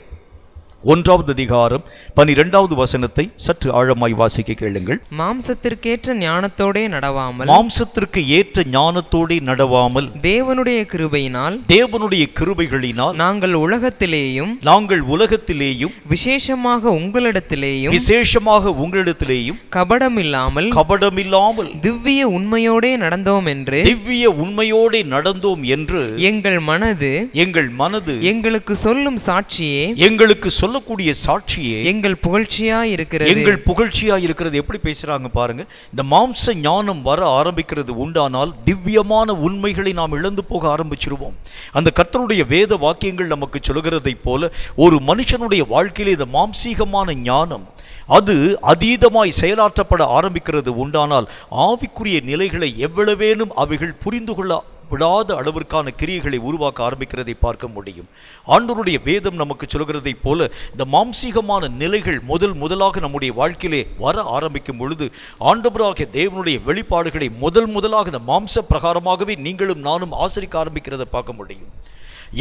Speaker 1: 1வது அதிகாரம் 12வது வசனத்தை சற்று ஆழமாய் வாசிக்க கேளுங்கள்.
Speaker 2: மாம்சத்திற்கேற்ற ஞானத்தோடே நடவாமல்,
Speaker 1: மாம்சத்திற்கு ஏற்ற ஞானத்தோடே நடவாமல்,
Speaker 2: தேவனுடைய கிருபையினால்,
Speaker 1: தேவனுடைய கிருபைகளினால்
Speaker 2: நாங்கள் உலகத்திலேயும் விசேஷமாக உங்களிடத்திலேயும் கபடமில்லாமல் திவ்ய உண்மையோடே நடந்தோம் என்று எங்கள் மனது எங்களுக்கு சொல்லும் சாட்சியே,
Speaker 1: சொல்லக்கூடிய சாட்சியே
Speaker 2: எங்கள் புகழ்ச்சியாய்
Speaker 1: இருக்கிறது. எப்படி பேசுறாங்க பாருங்க. இந்த மாம்ச ஞானம் வர ஆரம்பிக்கிறது உண்டானால் திவ்யமான உண்மைகளை நாம் இழந்து போக ஆரம்பிச்சிருவோம். அந்த கர்த்தருடைய வேத வாக்கியங்கள் நமக்கு சொல்கிறதை போல ஒரு மனுஷனுடைய வாழ்க்கையிலே இந்த மாம்சீகமான ஞானம் அது அதீதமாய் செயலாற்றப்பட ஆரம்பிக்கிறது உண்டானால் ஆவிக்குரிய நிலைகளை எவ்வளவேனும் அவைகள் புரிந்து கொள்ள விடாத அளவிற்கான கிரியைகளை உருவாக்க ஆரம்பிக்கிறதை பார்க்க முடியும். ஆண்டவருடைய வேதம் நமக்கு சொல்கிறதை போல இந்த மாம்சீகமான நிலைகள் முதலாக நம்முடைய வாழ்க்கையிலே வர ஆரம்பிக்கும் பொழுது ஆண்டவராகிய தேவனுடைய வெளிப்பாடுகளை முதலாக இந்த மாம்ச பிரகாரமாகவே நீங்களும் நானும் ஆசரிக்க ஆரம்பிக்கிறதை பார்க்க முடியும்.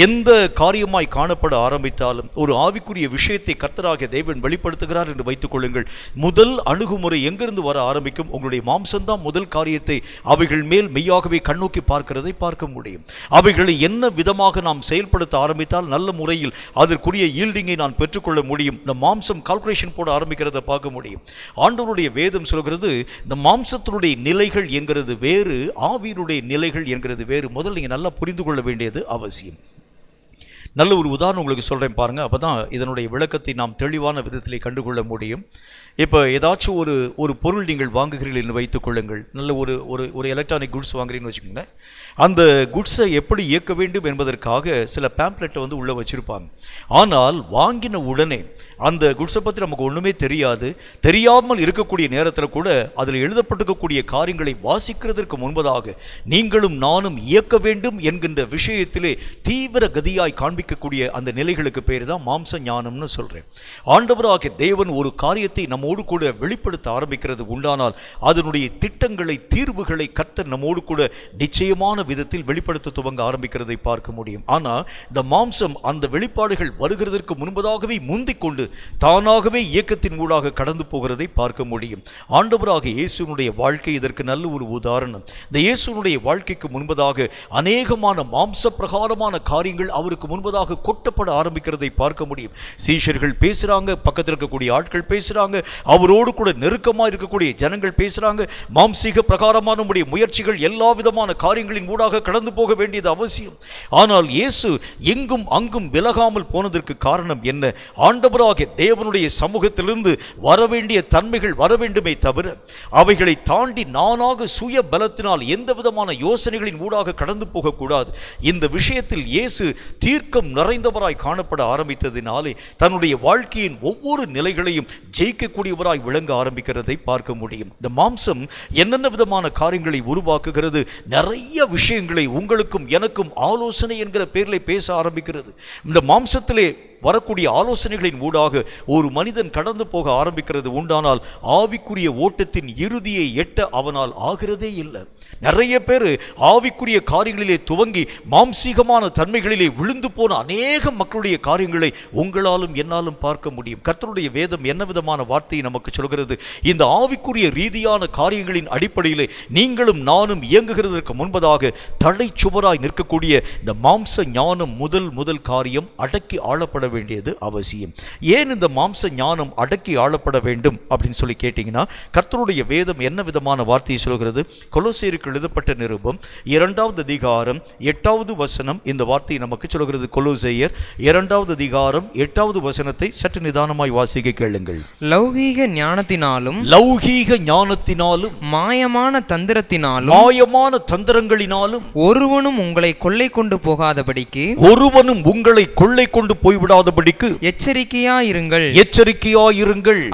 Speaker 1: எந்த காரியமாய் காணப்பட ஆரம்பித்தாலும் ஒரு ஆவிக்குரிய விஷயத்தை கர்த்தராகிய தேவன் வெளிப்படுத்துகிறார் என்று வைத்துக் கொள்ளுங்கள். முதல் அணுகுமுறை எங்கிருந்து வர ஆரம்பிக்கும்? உங்களுடைய மாம்சம்தான் முதல் காரியத்தை அவைகள் மேல் மெய்யாகவே கண்ணோக்கி பார்க்கிறதை பார்க்க முடியும். அவைகளை என்ன விதமாக நாம் செயல்படுத்த ஆரம்பித்தால் நல்ல முறையில் அதற்குரிய ஈல்டிங்கை நான் பெற்றுக்கொள்ள முடியும். இந்த மாம்சம் கால்குலேஷன் போட ஆரம்பிக்கிறத பார்க்க முடியும். ஆண்டவருடைய வேதம் சொல்கிறது இந்த மாம்சத்தினுடைய நிலைகள் என்கிறது வேறு, ஆவியினுடைய நிலைகள் என்கிறது வேறு. முதல் நீங்க நல்லா புரிந்து கொள்ள வேண்டியது அவசியம். நல்ல ஒரு உதாரணம் உங்களுக்கு சொல்கிறேன் பாருங்கள், அப்போ தான் இதனுடைய விளக்கத்தை நாம் தெளிவான விதத்திலே கண்டுகொள்ள முடியும். இப்போ ஏதாச்சும் ஒரு பொருள் நீங்கள் வாங்குகிறீர்கள் என்று வைத்துக் கொள்ளுங்கள். நல்ல ஒரு எலக்ட்ரானிக் குட்ஸ் வாங்குறீங்கன்னு வச்சுக்கோங்களேன். அந்த குட்ஸை எப்படி இயக்க வேண்டும் என்பதற்காக சில பேம்ப்ளெட்டை வந்து உள்ளே வச்சுருப்பாங்க. ஆனால் வாங்கின உடனே அந்த குட்ஸை பற்றி நமக்கு ஒன்றுமே தெரியாமல் இருக்கக்கூடிய நேரத்தில் கூட அதில் எழுதப்பட்டிருக்கக்கூடிய காரியங்களை வாசிக்கிறதற்கு முன்பதாக நீங்களும் நானும் இயக்க வேண்டும் என்கின்ற விஷயத்திலே தீவிர கதியாய் காண்பிக்கக்கூடிய அந்த நிலைகளுக்கு பேர் தான் மாம்ச ஞானம்னு சொல்கிறேன். ஆண்டவராகிய தேவன் ஒரு காரியத்தை நம்மோடு கூட வெளிப்படுத்த ஆரம்பிக்கிறது உண்டானால் அதனுடைய திட்டங்களை, தீர்வுகளை கர்த்தர் நம்மோடு கூட நிச்சயமான விதத்தில் வெளிப்படுத்த துவங்க ஆரம்பிக்கிறதை பார்க்க முடியும். ஆனால் இந்த மாம்சம் அந்த வெளிப்பாடுகள் வருகிறதற்கு முன்பதாகவே முந்திக் கொண்டு தானாகவே இயக்கத்தின் ஊடாக கடந்து போகிறதை பார்க்க முடியும். ஆண்டவராகிய இயேசுனுடைய வாழ்க்கை இதற்கு நல்ல ஒரு உதாரணம். இந்த இயேசுனுடைய வாழ்க்கைக்கு முன்பதாக அநேகமான மாம்ச பிரகாரமான காரியங்கள் அவருக்கு முன்பதாக கொட்டப்பட ஆரம்பிக்கிறதை பார்க்க முடியும். சீஷர்கள் பேசுறாங்க, பக்கத்தில் இருக்கக்கூடிய ஆட்கள் பேசுறாங்க, அவரோடு கூட நெருக்கமாக இருக்கக்கூடிய ஜனங்கள் பேசுறாங்க. மாம்சீக பிரகாரமான நம்முடைய முயற்சிகள் எல்லா விதமான காரியங்களின் ஊடாக கடந்து போக வேண்டியது அவசியம். ஆனால் இயேசு எங்கும் அங்கும் விலகாமல் போனதற்கு காரணம் என்ன? ஆண்டவராகிய தேவனுடைய சமூகத்திலிருந்து வரவேண்டிய தன்மைகள் வர வேண்டுமே தவிர அவைகளை தாண்டி நானாக சுய பலத்தினால் எந்த விதமான யோசனைகளின் ஊடாக கடந்து போகக்கூடாது. இந்த விஷயத்தில் இயேசு தீர்க்கம் நிறைந்தவராய் காணப்பட ஆரம்பித்ததினாலே தன்னுடைய வாழ்க்கையின் ஒவ்வொரு நிலைகளையும் ஜெயிக்கக்கூடியவராய் விளங்க ஆரம்பிக்கிறதை பார்க்க முடியும். இந்த மாம்சம் என்னென்ன விதமான காரியங்களை உருவாக்குகிறது? நிறைய விஷயங்களை உங்களுக்கும் எனக்கும் ஆலோசனை என்கிற பேரில் பேச ஆரம்பிக்கிறது. இந்த மாம்சத்திலே வரக்கூடிய ஆலோசனைகளின் ஊடாக ஒரு மனிதன் கடந்து போக ஆரம்பிக்கிறது உண்டானால் ஆவிக்குரிய ஓட்டத்தின் இறுதியை எட்ட அவனால் ஆகிறதே இல்லை. நிறைய பேர் ஆவிக்குரிய காரியங்களிலே துவங்கி மாம்சீகமான தன்மைகளிலே விழுந்து போன அநேக மக்களுடைய காரியங்களை உங்களாலும் என்னாலும் பார்க்க முடியும். கர்த்தருடைய வேதம் என்ன விதமான வார்த்தையை நமக்கு சொல்கிறது? இந்த ஆவிக்குரிய ரீதியான காரியங்களின் அடிப்படையிலே நீங்களும் நானும் இயங்குகிறதற்கு முன்பதாக தடை சுவராய் நிற்கக்கூடிய இந்த மாம்ச ஞானம் முதல் காரியம் அடக்கி ஆளப்பட வேண்டியது அவசியம். ஏன் இந்த மாம்ச ஞானம் அடக்கி ஆளப்பட வேண்டும் அப்படின்னு சொல்லி கேட்டீங்கன்னா, கர்த்தருடைய வேதம் என்ன விதமான வார்த்தையை சொல்கிறது? கொலோசேயருக்கு எழுதப்பட்ட நிருபம் 2வது அதிகாரம் 8வது வசனம் இந்த வார்த்தையை நமக்கு சொல்கிறது. கொலோசேயர் 2வது அதிகாரம் 8வது வசனத்தை சற்று நிதானமாய் வாசிக்க கேளுங்கள்.
Speaker 2: லௌகீக ஞானத்தினாலும் மாயமான தந்திரங்களினாலும் ஒருவனும் உங்களை கொள்ளை கொண்டு போய்விடாதபடிக்கு எச்சரிக்கையாயிருங்கள்.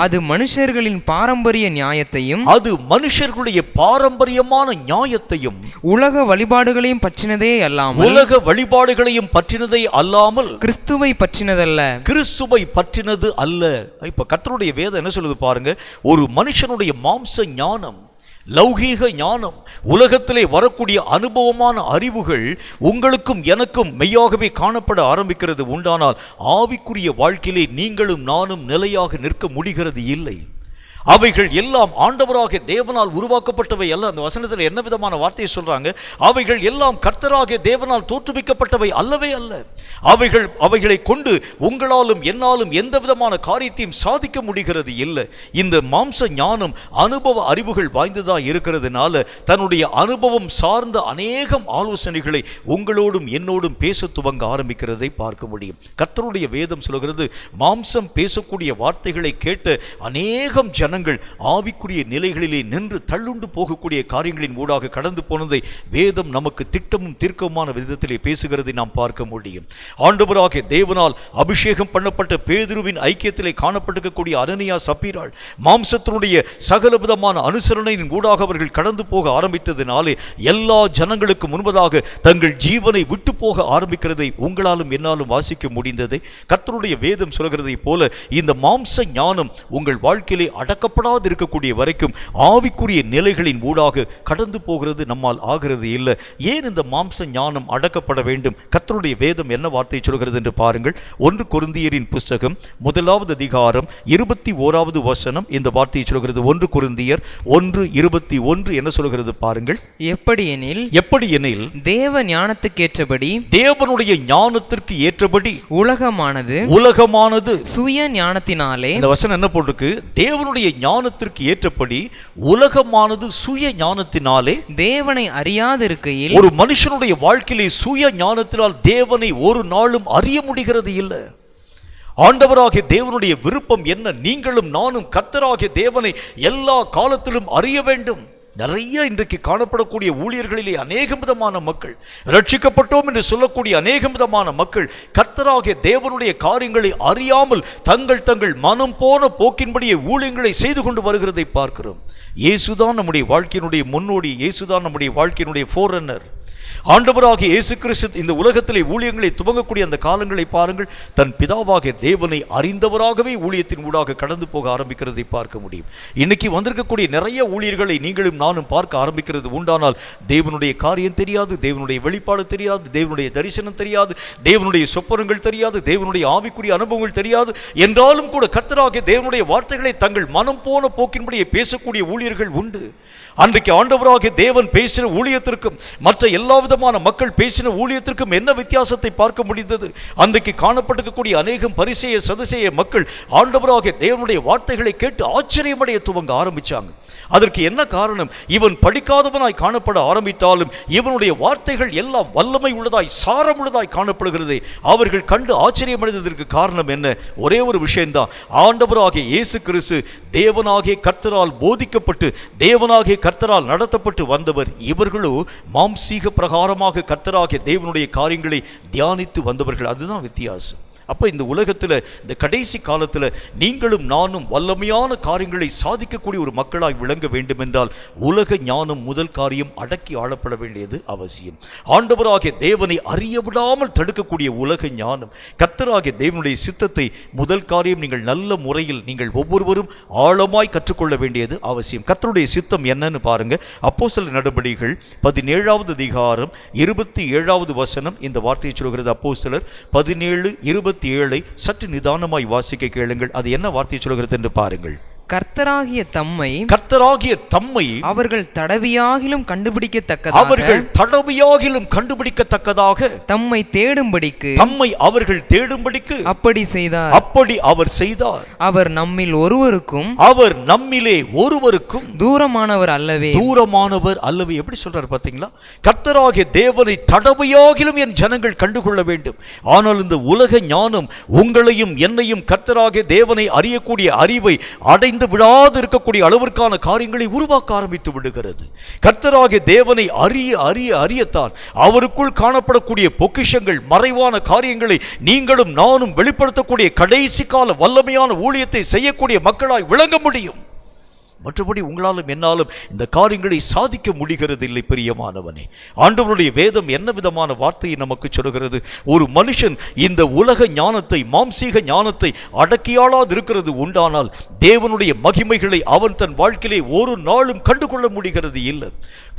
Speaker 2: அது மனுஷர்களின் பாரம்பரிய நியாயத்தையும்
Speaker 1: மனுஷர்களுடைய பாரம்பரியமான நியாயத்தையும்
Speaker 2: உலக வழிபாடுகளையும் பற்றினதே அல்லாமல் கிறிஸ்துவை பற்றினது அல்ல. இப்ப கர்த்தருடைய வேதம் என்ன சொல்லுது பாருங்க. ஒரு மனுஷனுடைய மாம்ச ஞானம், லௌகீக ஞானம், உலகத்திலே வரக்கூடிய அனுபவமான அறிவுகள் உங்களுக்கும் எனக்கும் மெய்யாகவே காணப்பட ஆரம்பிக்கிறது உண்டானால் ஆவிக்குரிய வாழ்க்கையிலே நீங்களும் நானும் நிலையாக நிற்க முடிகிறது இல்லை. அவைகள் எல்லாம் ஆண்டவராக தேவனால் உருவாக்கப்பட்டவை அல்ல. அந்த வசனத்தில் என்ன விதமான வார்த்தையை சொல்றாங்க? அவைகள் எல்லாம் கர்த்தராக தேவனால் தோற்றுவிக்கப்பட்டவை அல்லவே அல்ல. அவைகளை கொண்டு உங்களாலும் என்னாலும் எந்த விதமான காரியத்தையும் சாதிக்க முடிகிறது இல்லை. இந்த மாம்ச ஞானம் அனுபவ அறிவுகள் வாய்ந்ததா இருக்கிறதுனால தன்னுடைய அனுபவம் சார்ந்த அநேகம் ஆலோசனைகளை உங்களோடும் என்னோடும் பேச துவங்க ஆரம்பிக்கிறதை பார்க்க முடியும். கர்த்தருடைய வேதம் சொல்கிறது, மாம்சம் பேசக்கூடிய வார்த்தைகளை கேட்ட அநேகம் ஆவிக்குரிய நிலைகளிலே நின்று தள்ளுண்டு போகக்கூடிய காரியங்களின் ஊடாக கடந்து போனதை வேதம் நமக்கு திட்டமும் தீர்க்கமான விதத்திலே பேசுகிறதை நாம் பார்க்க முடியும். ஆண்டவராகிய தேவனால் அபிஷேகம் பண்ணப்பட்ட பேதுருவின் ஐக்கியத்திலே காணப்பட்டிருக்கக்கூடிய அனனியா சப்பீராள் மாம்சத்தினுடைய சகல விதமான அனுசரணையின் ஊடாக அவர்கள் கடந்து போக ஆரம்பித்ததினாலே எல்லா ஜனங்களுக்கு முன்பதாக தங்கள் ஜீவனை விட்டு போக ஆரம்பிக்கிறதை உங்களாலும் என்னாலும் வாசிக்க முடிந்ததை கர்த்தருடைய வேதம் சொல்கிறதை போல இந்த மாம்ச ஞானம் உங்கள் வாழ்க்கையிலே அடக்கப்படாது இருக்கக்கூடிய வரைக்கும் ஆவிக்குரிய நிலைகளின் ஊடாக கடந்து போகிறது நம்மால் ஆகிறது இல்லை. ஏன் இந்த மாம்ச ஞானம் அடக்கப்பட வேண்டும்? கர்த்தருடைய வேதம் என்ன வார்த்தை சொல்கிறது என்று பாருங்கள். 1 கொரிந்தியரின் புஸ்தகம் 1வது அதிகாரம் 21வது வசனம் இந்த வார்த்தையை சொல்கிறது. 1 கொரிந்தியர் 1:21 என்ன சொல்கிறது பாருங்கள். எப்படியெனில் தேவ ஞானத்துக்கேற்றபடி, தேவனுடைய ஞானத்திற்கு ஏற்றபடி உலகமானது சுய ஞானத்தினாலே, இந்த வசனம் என்ன போட்டிருக்கு? தேவனுடைய ஞானத்திற்கு ஏற்றபடி உலகமானது சுய ஞானத்தினாலே தேவனை அறியாதிருக்கையில், ஒரு மனுஷனுடைய வாழ்க்கையிலே சுய ஞானத்தினால் தேவனை ஒரு நாளும் அறிய முடிகிறது இல்லை. ஆண்டவராகிய தேவனுடைய விருப்பம் என்ன? நீங்களும் நானும் கர்த்தராகிய தேவனை எல்லா காலத்திலும் அறிய வேண்டும். நிறைய இன்றைக்கு காணப்படக்கூடிய ஊழியர்களிலே அநேக விதமான மக்கள், ரட்சிக்கப்பட்டோம் என்று சொல்லக்கூடிய அநேக விதமான மக்கள் கர்த்தராகிய தேவனுடைய காரியங்களை அறியாமல் தங்கள் மனம் போன போக்கின்படியே ஊழியங்களை செய்து கொண்டு வருகிறதை பார்க்கிறோம். இயேசுதான் நம்முடைய வாழ்க்கையினுடைய முன்னோடி, இயேசுதான் நம்முடைய வாழ்க்கையினுடைய ஃபோரன்னர். ஆண்டவராகிய இயேசு கிறிஸ்து இந்த உலகத்திலே ஊழியங்களை துவங்கக்கூடிய அந்த காலங்களை பாருங்கள். தன் பிதாவாகிய தேவனை அறிந்தவராகவே ஊழியத்தின் ஊடாக கடந்து போக ஆரம்பிக்கிறதை பார்க்க முடியும். இன்னைக்கு வந்திருக்கக்கூடிய நிறைய ஊழியர்களை நீங்களும் நானும் பார்க்க ஆரம்பிக்கிறது உண்டானால் தேவனுடைய காரியம் தெரியாது, தேவனுடைய வெளிப்பாடு தெரியாது, தேவனுடைய தரிசனம் தெரியாது, தேவனுடைய சொப்பனங்கள் தெரியாது, தேவனுடைய ஆவிக்குரிய அனுபவங்கள் தெரியாது. என்றாலும் கூட கர்த்தராகிய தேவனுடைய வார்த்தைகளை தங்கள் மனம் போன போக்கின்படியே பேசக்கூடிய ஊழியர்கள் உண்டு. அன்றைக்கு ஆண்டவராகிய தேவன் பேசின ஊழியத்திற்கும் மற்ற எல்லா விதமான மக்கள் பேசின ஊழியத்திற்கும் என்ன வித்தியாசத்தை பார்க்க முடிந்தது? அன்றைக்கு காணப்பட்டிருக்கக்கூடிய அநேகம் பரிசேய சதுசேய மக்கள் ஆண்டவராகிய தேவனுடைய வார்த்தைகளை கேட்டு ஆச்சரியமடைய துவங்க ஆரம்பிச்சாங்க. அதற்கு என்ன காரணம்? இவன் படிக்காதவனாய் காணப்பட ஆரம்பித்தாலும் இவனுடைய வார்த்தைகள் எல்லாம் வல்லமை உள்ளதாய் சாரம் உள்ளதாய் காணப்படுகிறதே. அவர்கள் கண்டு ஆச்சரியமடைந்ததற்கு காரணம் என்ன? ஒரே ஒரு விஷயம்தான். ஆண்டவராகிய இயேசு கிறிஸ்து தேவனாகிய கர்த்தரால் போதிக்கப்பட்டு தேவனாகிய கர்த்தரால் நடத்தப்பட்டு வந்தவர். இவர்களோ மாம்சீக பிரகாரமாக கர்த்தராகிய தேவனுடைய காரியங்களை தியானித்து வந்தவர்கள். அதுதான் வித்தியாசம். அப்போ இந்த உலகத்தில் இந்த கடைசி காலத்தில் நீங்களும் நானும் வல்லமையான காரியங்களை சாதிக்கக்கூடிய ஒரு மக்களாய் விளங்க வேண்டும் என்றால் உலக ஞானம் முதல் காரியம் அடக்கி ஆளப்பட வேண்டியது அவசியம். ஆண்டவராகிய தேவனை அறிய விடாமல் தடுக்கக்கூடிய உலக ஞானம், கர்த்தராகிய தேவனுடைய சித்தத்தை முதல் காரியம் நீங்கள் நல்ல முறையில் நீங்கள் ஒவ்வொருவரும் ஆழமாய் கற்றுக்கொள்ள வேண்டியது அவசியம். கர்த்தருடைய சித்தம் என்னன்னு பாருங்க. அப்போஸ்தலர் நடபடிகள் 17வது அதிகாரம் 27வது வசனம் இந்த வார்த்தையை சொல்கிறது. அப்போஸ்தலர் 17:27 சற்று நிதானமாய் வாசிக்க கேளுங்கள். அது என்ன வார்த்தை சொல்கிறது என்று பாருங்கள்.
Speaker 3: கர்த்தராகிய தம்மை அவர்கள் தடவியாகிலும் கண்டுபிடிக்கத்தக்கதாக தம்மை அவர்கள் தேடும்படிக்கு அப்படி அவர் செய்தார். அவர் நம்மிலே ஒருவருக்கும் தூரமானவர் அல்லவே.
Speaker 2: எப்படி சொல்றாரு பாத்தீங்களா? கர்த்தராகிய தேவனை தடவியாகிலும் என் ஜனங்கள் கண்டுகொள்ள வேண்டும். ஆனால் இந்த உலக ஞானம் உங்களையும் என்னையும் கர்த்தராகிய தேவனை அறியக்கூடிய அறிவை அடைந்து விடாது இருக்கக்கூடிய அளவிற்கான காரியங்களை உருவாக்க ஆரம்பித்து விடுகிறது. கர்த்தராகிய தேவனை அறியத்தான் அவருக்குள் காணப்படக்கூடிய பொக்கிஷங்கள், மறைவான காரியங்களை நீங்களும் நானும் வெளிப்படுத்தக்கூடிய கடைசி கால வல்லமையான ஊழியத்தை செய்யக்கூடிய மக்களாய் விளங்க முடியும். மற்றபடி உங்களாலும் என்னாலும் இந்த காரியங்களை சாதிக்க முடிகிறது இல்லை. பிரியமானவனே, ஆண்டவருடைய வேதம் என்ன விதமான வார்த்தையை நமக்கு சொல்கிறது? ஒரு மனுஷன் இந்த உலக ஞானத்தை, மாம்சீக ஞானத்தை அடக்கியாளாது இருக்கிறது உண்டானால் தேவனுடைய மகிமைகளை அவன் தன் வாழ்க்கையிலே ஒரு நாளும் கண்டுகொள்ள முடிகிறது இல்லை.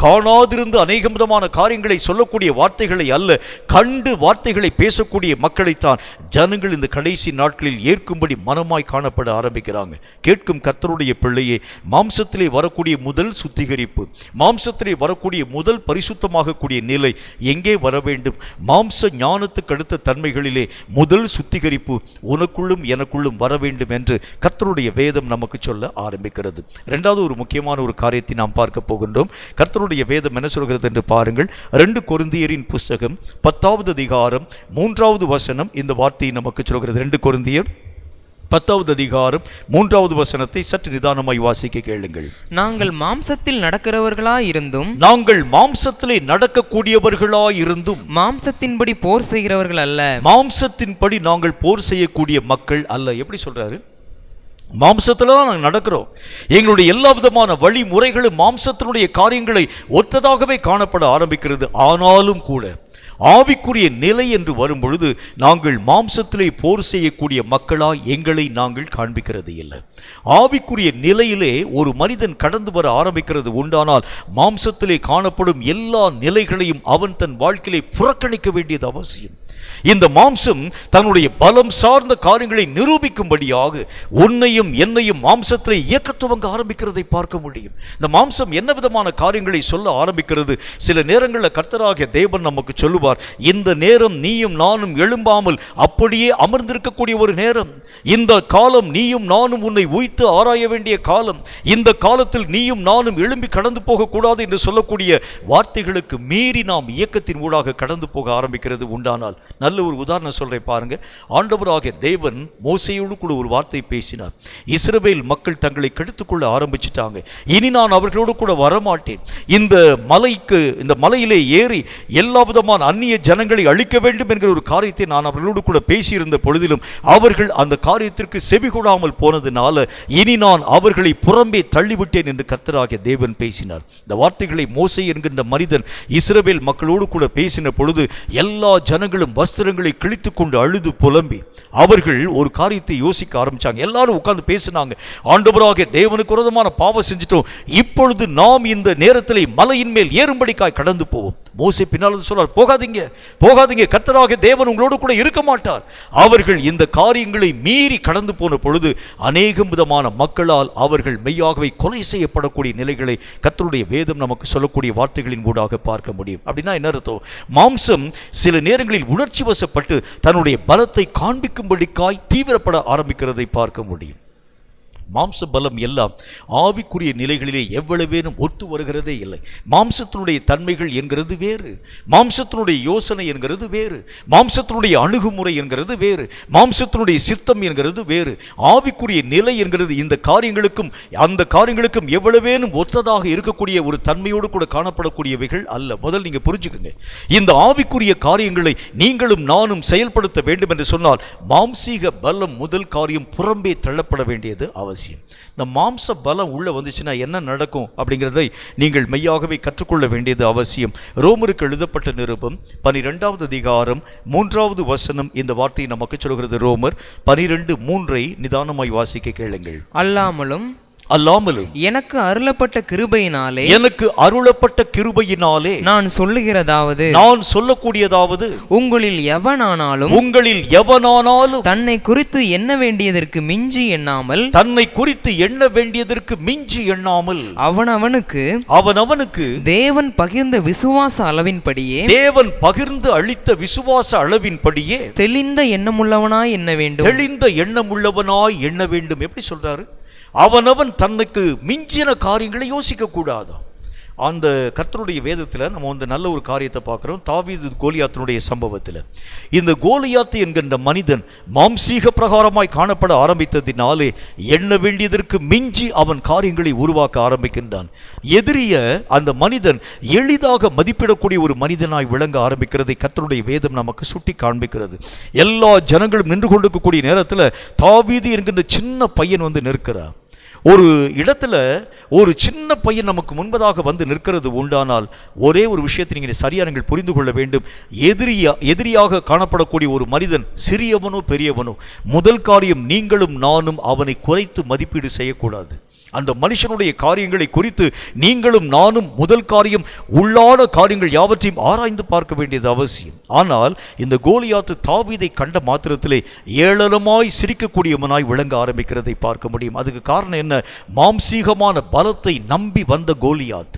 Speaker 2: காணாதிருந்து அநேக விதமான காரியங்களை சொல்லக்கூடிய வார்த்தைகளை அல்ல, கண்டு வார்த்தைகளை பேசக்கூடிய மக்களைத்தான் ஜனங்கள் இந்த கடைசி நாட்களில் ஏற்கும்படி மனமாய் காணப்பட ஆரம்பிக்கிறாங்க. கேட்கும் கர்த்தருடைய பிள்ளையே, மாம்சத்திலே வரக்கூடிய முதல் சுத்திகரிப்பு, மாம்சத்திலே வரக்கூடிய முதல் பரிசுத்தமாகக்கூடிய நிலை எங்கே வர வேண்டும்? மாம்ச ஞானத்துக்கு அடுத்த தன்மைகளிலே முதல் சுத்திகரிப்பு உனக்குள்ளும் எனக்குள்ளும் வர வேண்டும் என்று கர்த்தருடைய வேதம் நமக்கு சொல்ல ஆரம்பிக்கிறது. இரண்டாவது ஒரு முக்கியமான ஒரு காரியத்தை நாம் பார்க்க போகின்றோம். கர்த்தருடைய வேதம் என்ன சொல்கிறது என்று பாருங்கள். 2 கொரிந்தியரின் புஸ்தகம் 10வது அதிகாரம் 3வது வசனம் இந்த வார்த்தையை நமக்கு சொல்கிறது. 2 கொரிந்தியர் 10வது அதிகாரம் 3வது வசனத்தை சற்று நிதானமாய் வாசிக்க கேளுங்கள்.
Speaker 3: நாங்கள் மாம்சத்தில் நடக்கிறவர்களாயிருந்தும்,
Speaker 2: நாங்கள் மாம்சத்திலே நடக்கக்கூடியவர்களாயிருந்தும்,
Speaker 3: மாம்சத்தின்படி போர் செய்கிறவர்கள் அல்ல.
Speaker 2: மாம்சத்தின்படி நாங்கள் போர் செய்யக்கூடிய மக்கள் அல்ல. எப்படி சொல்றாரு? மாம்சத்துல தான் நாங்கள் நடக்கிறோம். எங்களுடைய எல்லா விதமான வழிமுறைகளும் மாம்சத்தினுடைய காரியங்களை ஒத்ததாகவே காணப்பட ஆரம்பிக்கிறது. ஆனாலும் கூட ஆவிக்குரிய நிலை என்று வரும் பொழுது நாங்கள் மாம்சத்திலே போர் செய்யக்கூடிய மக்களாய் எங்களை நாங்கள் காண்பிக்கிறது இல்லை. ஆவிக்குரிய நிலையிலே ஒரு மனிதன் கடந்து வர ஆரம்பிக்கிறது உண்டானால் மாம்சத்திலே காணப்படும் எல்லா நிலைகளையும் அவன் தன் வாழ்க்கையிலே புறக்கணிக்க வேண்டியது அவசியம். இந்த மாம்சம் தன்னுடைய பலம் சார்ந்த காரியங்களை நிரூபிக்கும்படியாக உன்னையும் என்னையும் மாம்சத்திலே இயக்க துவங்க ஆரம்பிக்கிறதை பார்க்க முடியும். இந்த மாம்சம் என்ன விதமான காரியங்களை சொல்ல ஆரம்பிக்கிறது? சில நேரங்களில் கர்த்தராகிய தேவன் நமக்கு சொல்லுவார், இந்த நேரம் நீயும் நானும் எழும்பாமல் அப்படியே அமர்ந்திருக்கக்கூடிய ஒரு நேரம். இந்த காலம் நீயும் நானும் உன்னை உய்த்து ஆராய வேண்டிய காலம். இந்த காலத்தில் நீயும் நானும் எழும்பி கடந்து போகக்கூடாது என்று சொல்லக்கூடிய வார்த்தைகளுக்கு மீறி நாம் இயக்கத்தின் ஊடாக கடந்து போக ஆரம்பிக்கிறது உண்டானால், நல்ல ஒரு உதாரணம் சொல்றேன் பாருங்க. ஆண்டவராகிய தேவன் மோசேயோடு கூட ஒரு வார்த்தை பேசினார். இஸ்ரவேல் மக்கள் தங்களை கெடுத்துக்கொள்ள ஆரம்பிச்சிட்டாங்க, இனி நான் அவர்களோடு கூட வரமாட்டேன். இந்த மலையிலே ஏறி எல்லா விதமான அந்நிய ஜனங்களை அழிக்க வேண்டும் என்கிற ஒரு காரியத்தை நான் அவர்களோடு கூட பேசியிருந்த பொழுதிலும் அவர்கள் அந்த காரியத்திற்கு செவிகொடாமல் போனதுனால இனி நான் அவர்களை புறம்பே தள்ளிவிட்டேன் என்று கர்த்தராகிய தேவன் பேசினார். இந்த வார்த்தைகளை மோசே என்கின்ற மனிதன் இஸ்ரவேல் மக்களோடு கூட பேசின பொழுது எல்லா ஜனங்களும் வஸ்திரங்களை கிழித்து கொண்டு அழுது புலம்பி அவர்கள் ஒரு காரியத்தை யோசிக்க ஆரம்பிச்சாங்க. எல்லாரும் உட்கார்ந்து பேசினாங்க, ஆண்டவராகிய தேவனுக்கு விரோதமான பாவம் செஞ்சிட்டோம், இப்பொழுது நாம் இந்த நேரத்திலே மலையின் மேல் ஏறும்படிக்காய் கடந்து போவோம். மோசே பின்னால் சொல்றார், போகாதீங்க, கர்த்தராகிய தேவன் உங்களோடு கூட இருக்க மாட்டார். அவர்கள் இந்த காரியங்களை மீறி கடந்து போன பொழுது அநேகம் விதமான மக்களால் அவர்கள் மெய்யாகவே கொலை செய்யப்படக்கூடிய நிலைகளை கர்த்தருடைய வேதம் நமக்கு சொல்லக்கூடிய வார்த்தைகளின் ஊடாக பார்க்க முடியும். அப்படின்னா என்ன அர்த்தம்? மாம்சம் சில நேரங்களில் உணர்ச்சி வசப்பட்டு தன்னுடைய பலத்தை காண்பிக்கும்படிக்காய் தீவிரப்பட ஆரம்பிக்கிறதை பார்க்க முடியும். மாம்ச பலம் எல்லாம் ஆவிக்குரிய நிலைகளிலே எவ்வளவேனும் ஒத்து வருகிறதே இல்லை. மாம்சத்தினுடைய தன்மைகள் என்கிறது வேறு, மாம்சத்தினுடைய யோசனை என்கிறது வேறு, மாம்சத்தினுடைய அணுகுமுறை என்கிறது வேறு, மாம்சத்தினுடைய சித்தம் என்கிறது வேறு. ஆவிக்குரிய நிலை என்கிறது இந்த காரியங்களுக்கும் அந்த காரியங்களுக்கும் எவ்வளவேனும் ஒத்ததாக இருக்கக்கூடிய ஒரு தன்மையோடு கூட காணப்படக்கூடியவைகள் அல்ல. முதல் நீங்க புரிஞ்சுக்கங்க, இந்த ஆவிக்குரிய காரியங்களை நீங்களும் நானும் செயல்படுத்த வேண்டும் என்று சொன்னால் மாம்சீக பலம் முதல் காரியம் புறம்பே தள்ளப்பட வேண்டியது அவசியம். இந்த மாம்ச பலம் உள்ள வந்துச்சுன்னா என்ன நடக்கும் அப்படிங்கிறதை நீங்கள் மெய்யாகவே கற்றுக்கொள்ள வேண்டியது அவசியம். ரோமருக்கு எழுதப்பட்ட நிருபம் 12வது அதிகாரம் 3வது வசனம் இந்த வார்த்தையை நமக்கு சொல்கிறது. ரோமர் 12:3 நிதானமாய் வாசிக்க கேளுங்கள்.
Speaker 3: அல்லாமலும் எனக்கு அருளப்பட்ட கிருபையினாலே நான் சொல்லக்கூடியதாவது உங்களில் எவனானாலும் தன்னை குறித்து எண்ண வேண்டியதற்கு மிஞ்சி எண்ணாமல் அவனவனுக்கு தேவன் பகிர்ந்த விசுவாச அளவின்படியே
Speaker 2: பகிர்ந்து அளித்த விசுவாச அளவின்படியே
Speaker 3: தெளிந்த எண்ணமுள்ளவனாய் எண்ண
Speaker 2: வேண்டும். எப்படி சொல்றாரு? அவனவன் தனக்கு மிஞ்சின காரியங்களை யோசிக்க கூடாது. அந்த கர்த்தருடைய வேதத்தில் நம்ம வந்து நல்ல ஒரு காரியத்தை பார்க்குறோம். தாவீது கோலியாத்தினுடைய சம்பவத்தில் இந்த கோலியாத்து என்கின்ற மனிதன் மாம்சீக பிரகாரமாய் காணப்பட ஆரம்பித்ததினாலே எண்ண வேண்டியதற்கு மிஞ்சி அவன் காரியங்களை உருவாக்க ஆரம்பிக்கின்றான். எதிரிய அந்த மனிதன் எளிதாக மதிப்பிடக்கூடிய ஒரு மனிதனாய் விளங்க ஆரம்பிக்கிறதை கர்த்தருடைய வேதம் நமக்கு சுட்டி காண்பிக்கிறது. எல்லா ஜனங்களும் நின்று கொண்டிருக்கக்கூடிய நேரத்தில் தாவீது என்கின்ற சின்ன பையன் வந்து நிற்கிறான். ஒரு இடத்துல ஒரு சின்ன பையன் நமக்கு முன்பதாக வந்து நிற்கிறது உண்டானால் ஒரே ஒரு விஷயத்தை நீங்கள் சரியாக புரிந்து கொள்ள வேண்டும். எதிரியாக காணப்படக்கூடிய ஒரு மனிதன் சிறியவனோ பெரியவனோ, முதல் காரியம் நீங்களும் நானும் அவனை குறைத்து மதிப்பீடு செய்யக்கூடாது. அந்த மனுஷனுடைய காரியங்களை குறித்து நீங்களும் நானும் முதல் காரியம் உள்ளான காரியங்கள் யாவற்றையும் ஆராய்ந்து பார்க்க வேண்டியது அவசியம். ஆனால் இந்த கோலியாத்து தாவீதை கண்ட மாத்திரத்திலே ஏளனமாய் சிரிக்கக்கூடியவனாய் விளங்க ஆரம்பிக்கிறதை பார்க்க முடியும். அதுக்கு காரணம் என்ன? மாம்சீகமான பலத்தை நம்பி வந்த கோலியாத்து,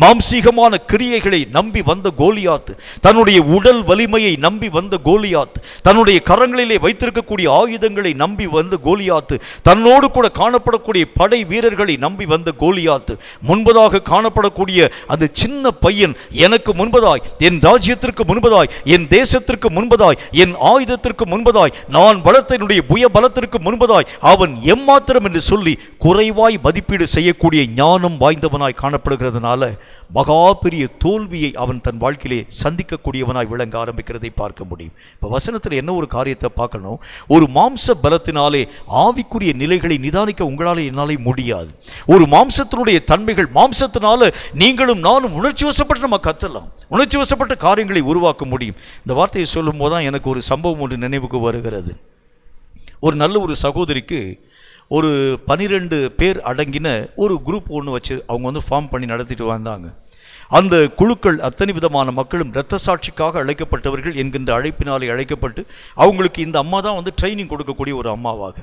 Speaker 2: மாம்சீகமான கிரியைகளை நம்பி வந்த கோலியாத்து, தன்னுடைய உடல் வலிமையை நம்பி வந்த கோலியாத்து, தன்னுடைய கரங்களிலே வைத்திருக்கக்கூடிய ஆயுதங்களை நம்பி வந்த கோலியாத்து, தன்னோடு கூட காணப்படக்கூடிய படை வீரர்களை நம்பி வந்த கோலியாத்து, முன்பதாக காணப்படக்கூடிய அந்த சின்ன பையன் எனக்கு முன்பதாய், என் ராஜ்யத்திற்கு முன்பதாய், என் தேசத்திற்கு முன்பதாய், என் ஆயுதத்திற்கு முன்பதாய், நான் பலத்தினுடைய புய பலத்திற்கு முன்பதாய் அவன் எம்மாத்திரம் என்று சொல்லி குறைவாய் மதிப்பீடு செய்யக்கூடிய ஞானம் வாய்ந்தவனாய் காணப்படுகிறதுனால மகா பெரிய தோல்வியை அவன் தன் வாழ்க்கையிலே சந்திக்கக்கூடியவனாய் விளங்க ஆரம்பிக்கிறதை பார்க்க முடியும். இப்போ வசனத்தில் என்ன ஒரு காரியத்தை பார்க்கணும்? ஒரு மாம்ச பலத்தினாலே ஆவிக்குரிய நிலைகளை நிதானிக்க உங்களால் என்னாலே முடியாது. ஒரு மாம்சத்தினுடைய தன்மைகள், மாம்சத்தினால நீங்களும் நானும் உணர்ச்சி வசப்பட்டு நம்ம கத்தலாம், உணர்ச்சி வசப்பட்ட காரியங்களை உருவாக்க முடியும். இந்த வார்த்தையை சொல்லும் போதுதான் எனக்கு ஒரு சம்பவம் ஒன்று நினைவுக்கு வருகிறது. ஒரு நல்ல ஒரு சகோதரிக்கு ஒரு 12 பேர் அடங்கின ஒரு குரூப் ஒன்று வச்சு அவங்க வந்து ஃபார்ம் பண்ணி நடத்திட்டு வந்தாங்க. அந்த குழுக்கள் அத்தனை விதமான மக்களும் இரத்த சாட்சிக்காக அழைக்கப்பட்டவர்கள் என்கின்ற அழைப்பினாலே அழைக்கப்பட்டு அவங்களுக்கு இந்த அம்மா தான் வந்து ட்ரைனிங் கொடுக்கக்கூடிய ஒரு அம்மாவாக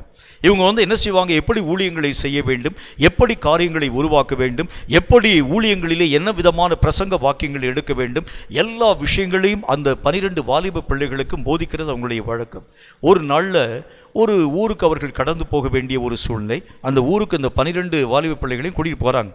Speaker 2: இவங்க வந்து என்ன செய்வாங்க? எப்படி ஊழியங்களை செய்ய வேண்டும், எப்படி காரியங்களை உருவாக்க வேண்டும், எப்படி ஊழியங்களிலே என்ன விதமான பிரசங்க வாக்கியங்களை எடுக்க வேண்டும், எல்லா விஷயங்களையும் அந்த 12 வாலிப பிள்ளைகளுக்கும் போதிக்கிறது அவங்களுடைய வழக்கம். ஒரு நாளில் ஒரு ஊருக்கு அவர்கள் கடந்து போக வேண்டிய ஒரு சூழ்நிலை. அந்த ஊருக்கு இந்த 12 வாலிப பிள்ளைகளையும் கூட்டிகிட்டு போகிறாங்க.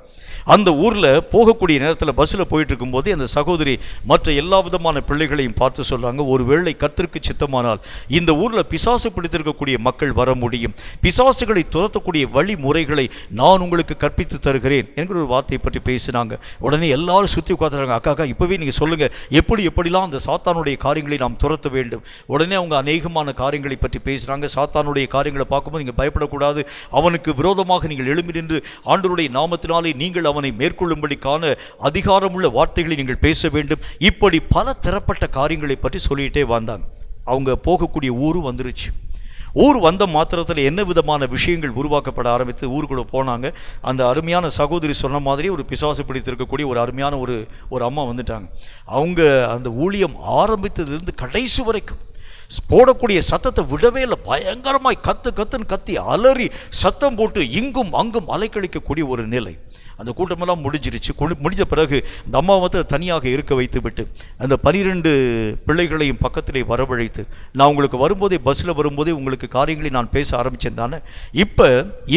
Speaker 2: அந்த ஊரில் போகக்கூடிய நேரத்தில் பஸ்ஸில் போயிட்டு இருக்கும்போது அந்த சகோதரி மற்ற எல்லா விதமான பிள்ளைகளையும் பார்த்து சொல்கிறாங்க, ஒரு வேளை கர்த்தருக்கு சித்தமானால் இந்த ஊரில் பிசாசு பிடித்திருக்கக்கூடிய மக்கள் வர முடியும், பிசாசுகளை துரத்தக்கூடிய வழிமுறைகளை நான் உங்களுக்கு கற்பித்து தருகிறேன் என்கிற ஒரு வார்த்தையை பற்றி பேசினாங்க. உடனே எல்லாரும் சுற்றி உட்காந்துறாங்க. அக்கா இப்போவே நீங்கள் சொல்லுங்கள், எப்படிலாம் அந்த சாத்தானுடைய காரியங்களை நாம் துரத்த வேண்டும். உடனே அவங்க அநேகமான காரியங்களை பற்றி பேசுகிறாங்க. சாத்தானுடைய காரியங்களை பார்க்கும்போது நீங்கள் பயப்படக்கூடாது, அவனுக்கு விரோதமாக நீங்கள் எழும்பி நின்று ஆண்டவருடைய நாமத்தினாலே நீங்கள் அவனை மேற்கொள்ளும்படிக்கான அதிகாரமுள்ள வார்த்தைகளை நீங்கள் பேச வேண்டும். இப்படி பல தரப்பட்ட காரியங்களை பற்றி சொல்லிகிட்டே வந்தாங்க. அவங்க போகக்கூடிய ஊரும் வந்துருச்சு. ஊர் வந்த மாத்திரத்தில் என்ன விதமான விஷயங்கள் உருவாக்கப்பட ஆரம்பித்து ஊருக்குள்ளே போனாங்க. அந்த அருமையான சகோதரி சொன்ன மாதிரி ஒரு பிசாசு பிடித்திருக்கக்கூடிய ஒரு அருமையான ஒரு அம்மா வந்துட்டாங்க. அவங்க அந்த ஊழியம் ஆரம்பித்ததிலிருந்து கடைசி வரைக்கும் போடக்கூடிய சத்தத்தை விடவே இல்லை. பயங்கரமாய் கத்துன்னு கத்தி அலறி சத்தம் போட்டு இங்கும் அங்கும் அலைக்கழிக்கக்கூடிய ஒரு நிலை. அந்த கூட்டமெல்லாம் முடிஞ்சிருச்சு. முடிஞ்ச பிறகு இந்த அம்மா வந்து தனியாக இருக்க வைத்து விட்டு அந்த 12 பிள்ளைகளையும் பக்கத்திலே வரவழைத்து, நான் உங்களுக்கு வரும்போதே பஸ்ஸில் வரும்போதே உங்களுக்கு காரியங்களை நான் பேச ஆரம்பித்தேன் தானே, இப்போ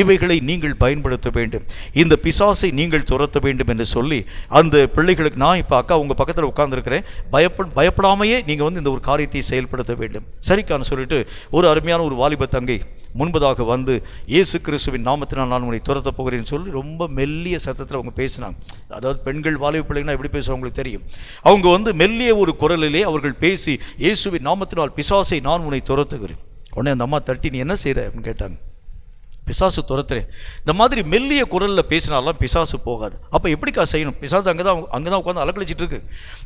Speaker 2: இவைகளை நீங்கள் பயன்படுத்த வேண்டும், இந்த பிசாசை நீங்கள் துரத்த வேண்டும் என்று சொல்லி அந்த பிள்ளைகளுக்கு, நான் இப்போ அக்கா உங்கள் பக்கத்தில் உட்கார்ந்துருக்கிறேன், பயப்படாமையே நீங்கள் வந்து இந்த ஒரு காரியத்தை செயல்படுத்த வேண்டும். சரிக்கான்னு சொல்லிட்டு ஒரு அருமையான ஒரு வாலிப தங்கை முன்பதாக வந்து இயேசு கிறிஸ்துவின் நாமத்தினால் நான் உன்னை துரத்தப் போகிறேன்னு சொல்லி ரொம்ப மெல்லிய சத்தத்தில் அவங்க பேசினாங்க. அதாவது பெண்கள் வாலிப பிள்ளைங்கன்னா எப்படி பேசுவாங்க உங்களுக்கு தெரியும். அவங்க வந்து மெல்லிய ஒரு குரலிலே அவர்கள் பேசி, இயேசுவின் நாமத்தினால் பிசாசை நான் உன்னை துரத்துகிறேன். உடனே அந்த அம்மா தட்டி, நீ என்ன செய்கிற அப்படின்னு கேட்டாங்க. பிசாசு துரத்துறேன். இந்த மாதிரி மெல்லிய குரலில் பேசினாலாம் பிசாசு போகாது. அப்போ எப்படிக்கா செய்யணும்? பிசாசு அங்கே தான் உட்காந்து அலக்கழிச்சிட்டு இருக்கு.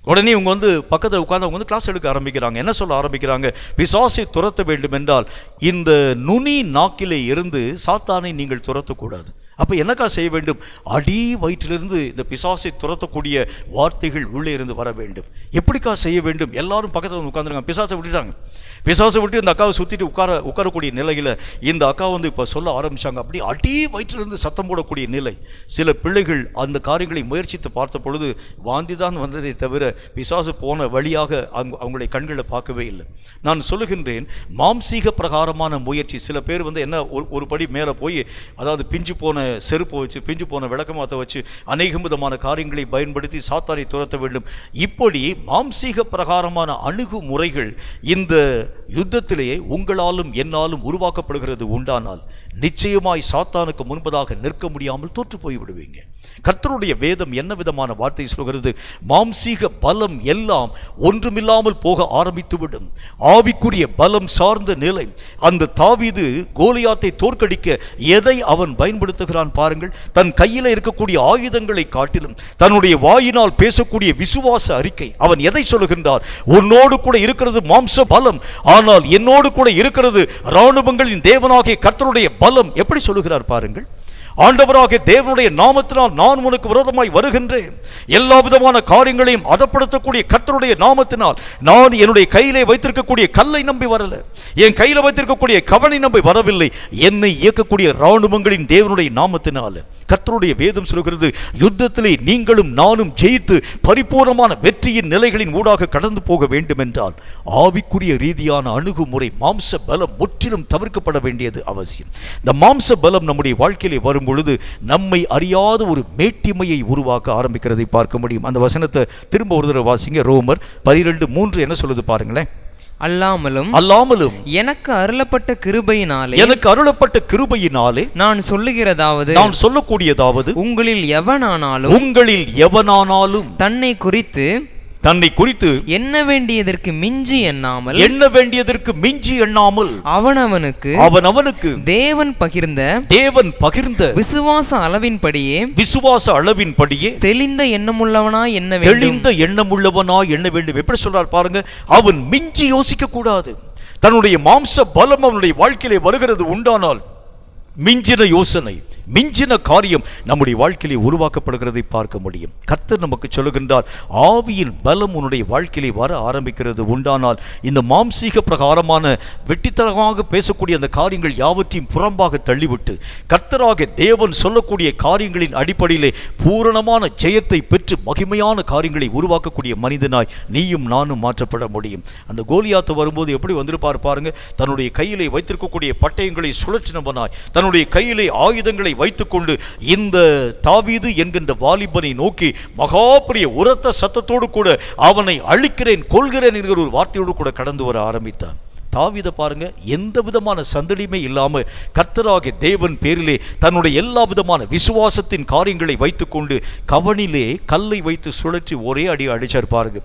Speaker 2: உடனே இவங்க வந்து பக்கத்தில் உட்காந்து அவங்க வந்து கிளாஸ் எடுக்க ஆரம்பிக்கிறாங்க. என்ன சொல்ல ஆரம்பிக்கிறாங்க? பிசாசை துரத்த வேண்டும் என்றால் இந்த நுனி நாக்கிலே இருந்து சாத்தானை நீங்கள் துரத்தக்கூடாது. அப்போ என்னக்கா செய்ய வேண்டும்? அடி வயிற்றிலிருந்து இந்த பிசாசை துரத்தக்கூடிய வார்த்தைகள் உள்ளே இருந்து வர வேண்டும். எப்படிக்கா செய்ய வேண்டும்? எல்லாரும் பக்கத்தில் வந்து உட்காந்துருக்காங்க. பிசாசை விட்டுட்டாங்க. பிசாசை விட்டு இந்த அக்காவை சுற்றிட்டு உட்காரக்கூடிய நிலையில் இந்த அக்கா வந்து இப்போ சொல்ல ஆரம்பித்தாங்க. அப்படி அடி வயிற்றிலிருந்து சத்தம் போடக்கூடிய நிலை. சில பிள்ளைகள் அந்த காரியங்களை முயற்சித்து பார்த்த பொழுது வாந்தி தான் வந்ததை தவிர பிசாசு போன வழியாக அவங்களுடைய கண்களை பார்க்கவே இல்லை. நான் சொல்லுகின்றேன், மாம்சீக பிரகாரமான முயற்சி. சில பேர் வந்து என்ன ஒரு படி மேலே போய், அதாவது பிஞ்சு போன செருப்பு வச்சு, பிஞ்சு போன விளக்கமாத்த வச்சு அநேக விதமான காரியங்களை பயன்படுத்தி சாத்தானை துரத்த வேண்டும். இப்படி மாம்சீக பிரகாரமான அணுகுமுறைகள் இந்த யுத்தத்திலேயே உங்களாலும் என்னாலும் உருவாக்கப்படுகிறது உண்டானால் நிச்சயமாய் சாத்தானுக்கு முன்பதாக நிற்க முடியாமல் தோற்று போய் விடுவீங்க. கர்த்தருடைய வேதம் என்ன விதமான வார்த்தை சொல்கிறது? மாம்சீக பலம் எல்லாம் ஒன்றுமில்லாமல் போக ஆரம்பித்துவிடும். ஆவிக்குரிய பலம் சார்ந்த நிலை. அந்த தாவீது கோலியாத்தை தோற்கடிக்க எதை அவன் பயன்படுத்துகிறான் பாருங்கள். தன் கையில் இருக்கக்கூடிய ஆயுதங்களை காட்டிலும் தன்னுடைய வாயினால் பேசக்கூடிய விசுவாச அறிக்கை. அவன் எதை சொல்லுகின்றார்? உன்னோடு கூட இருக்கிறது மாம்ச பலம், ஆனால் என்னோடு கூட இருக்கிறது இராணுவங்களின் தேவனாகிய கர்த்தருடைய பலம். எப்படி சொல்லுகிறார் பாருங்கள். ஆண்டவராகிய தேவனுடைய நாமத்தினால் நான் உனக்கு விரோதமாய் வருகின்றேன். எல்லா விதமான காரியங்களையும் அதப்படுத்தக்கூடிய கர்த்தருடைய நாமத்தினால் நான் என்னுடைய கையிலே வைத்திருக்கக்கூடிய கல்லை நம்பி வரல, என் கையில் வைத்திருக்கக்கூடிய கவனை நம்பி வரவில்லை, என்னை இயக்கக்கூடிய இராணுவங்களின் தேவனுடைய நாமத்தினால். கர்த்தருடைய வேதம் சொல்கிறது, யுத்தத்திலே நீங்களும் நானும் ஜெயித்து பரிபூர்ணமான வெற்றியின் நிலைகளின் ஊடாக கடந்து போக வேண்டும் என்றால் ஆவிக்குரிய ரீதியான அணுகுமுறை, மாம்ச பலம் முற்றிலும் தவிர்க்கப்பட வேண்டியது அவசியம். இந்த மாம்ச பலம் நம்முடைய வாழ்க்கையிலே வரும் பொழுது நம்மை அறியாத ஒரு மேட்டிமையை உருவாக்க ஆரம்பிக்கிறதை பார்க்க முடியும். அந்த வசனத்தை திரும்ப ஒரு தடவை வாசிங்க. ரோமர் 12:3 என்ன சொல்லுது பாருங்களேன்.
Speaker 3: அல்லாமலும் எனக்கு அருளப்பட்ட கிருபையினாலே நான் சொல்லக்கூடியதாவது உங்களில் எவனானாலும் தன்னை குறித்து என்ன வேண்டியதற்கு மிஞ்சி எண்ணாமல் அவனவனுக்கு தேவன் பகிர்ந்த விசுவாச அளவின்படியே தெளிந்த எண்ணமுள்ளவனாய் எண்ண வேண்டும்.
Speaker 2: எப்படி சொல்றார் பாருங்க. அவன் மிஞ்சி யோசிக்க கூடாது. தன்னுடைய மாம்ச பலம் அவனுடைய வாழ்க்கையிலே வருகிறது உண்டானால் மிஞ்சின யோசனை, மிஞ்சின காரியம் நம்முடைய வாழ்க்கையிலே உருவாக்கப்படுகிறதை பார்க்க முடியும். கர்த்தர் நமக்கு சொல்லுகின்றார், ஆவியின் பலம் உன்னுடைய வாழ்க்கையிலே வர ஆரம்பிக்கிறது உண்டானால் இந்த மாம்சீக பிரகாரமான வெட்டித்தனமாக பேசக்கூடிய அந்த காரியங்கள் யாவற்றையும் புறம்பாக தள்ளிவிட்டு கர்த்தராக தேவன் சொல்லக்கூடிய காரியங்களின் அடிப்படையிலே பூரணமான ஜெயத்தை பெற்று மகிமையான காரியங்களை உருவாக்கக்கூடிய மனிதனாய் நீயும் நானும் மாற்றப்பட முடியும். அந்த கோலியாத்து வரும்போது எப்படி வந்திருப்பார் பாருங்க. தன்னுடைய கையிலே வைத்திருக்கக்கூடிய பட்டயங்களை சுழற்றினவனாய், தன்னுடைய கையிலே ஆயுதங்களை வைத்துக்கொண்டு இந்த தாவீது என்கின்ற வாலிபனை நோக்கி மகாபெரிய உரத்த சத்தத்தோடு கூட அவனை அழிக்கிறேன், கொள்கிறேன் என்கிற ஒரு வார்த்தையோடு கூட கடந்து வர ஆரம்பித்தான். தாவீதை பாருங்க, எந்த விதமான சந்தடியுமே இல்லாம கர்த்தராகிய தேவன் பேரிலே தன்னுடைய எல்லா விதமான விசுவாசத்தின் காரியங்களை வைத்துக்கொண்டு கவனிலே கல்லை வைத்து சுழற்றி ஒரே அடி அடிச்சார் பாருங்க.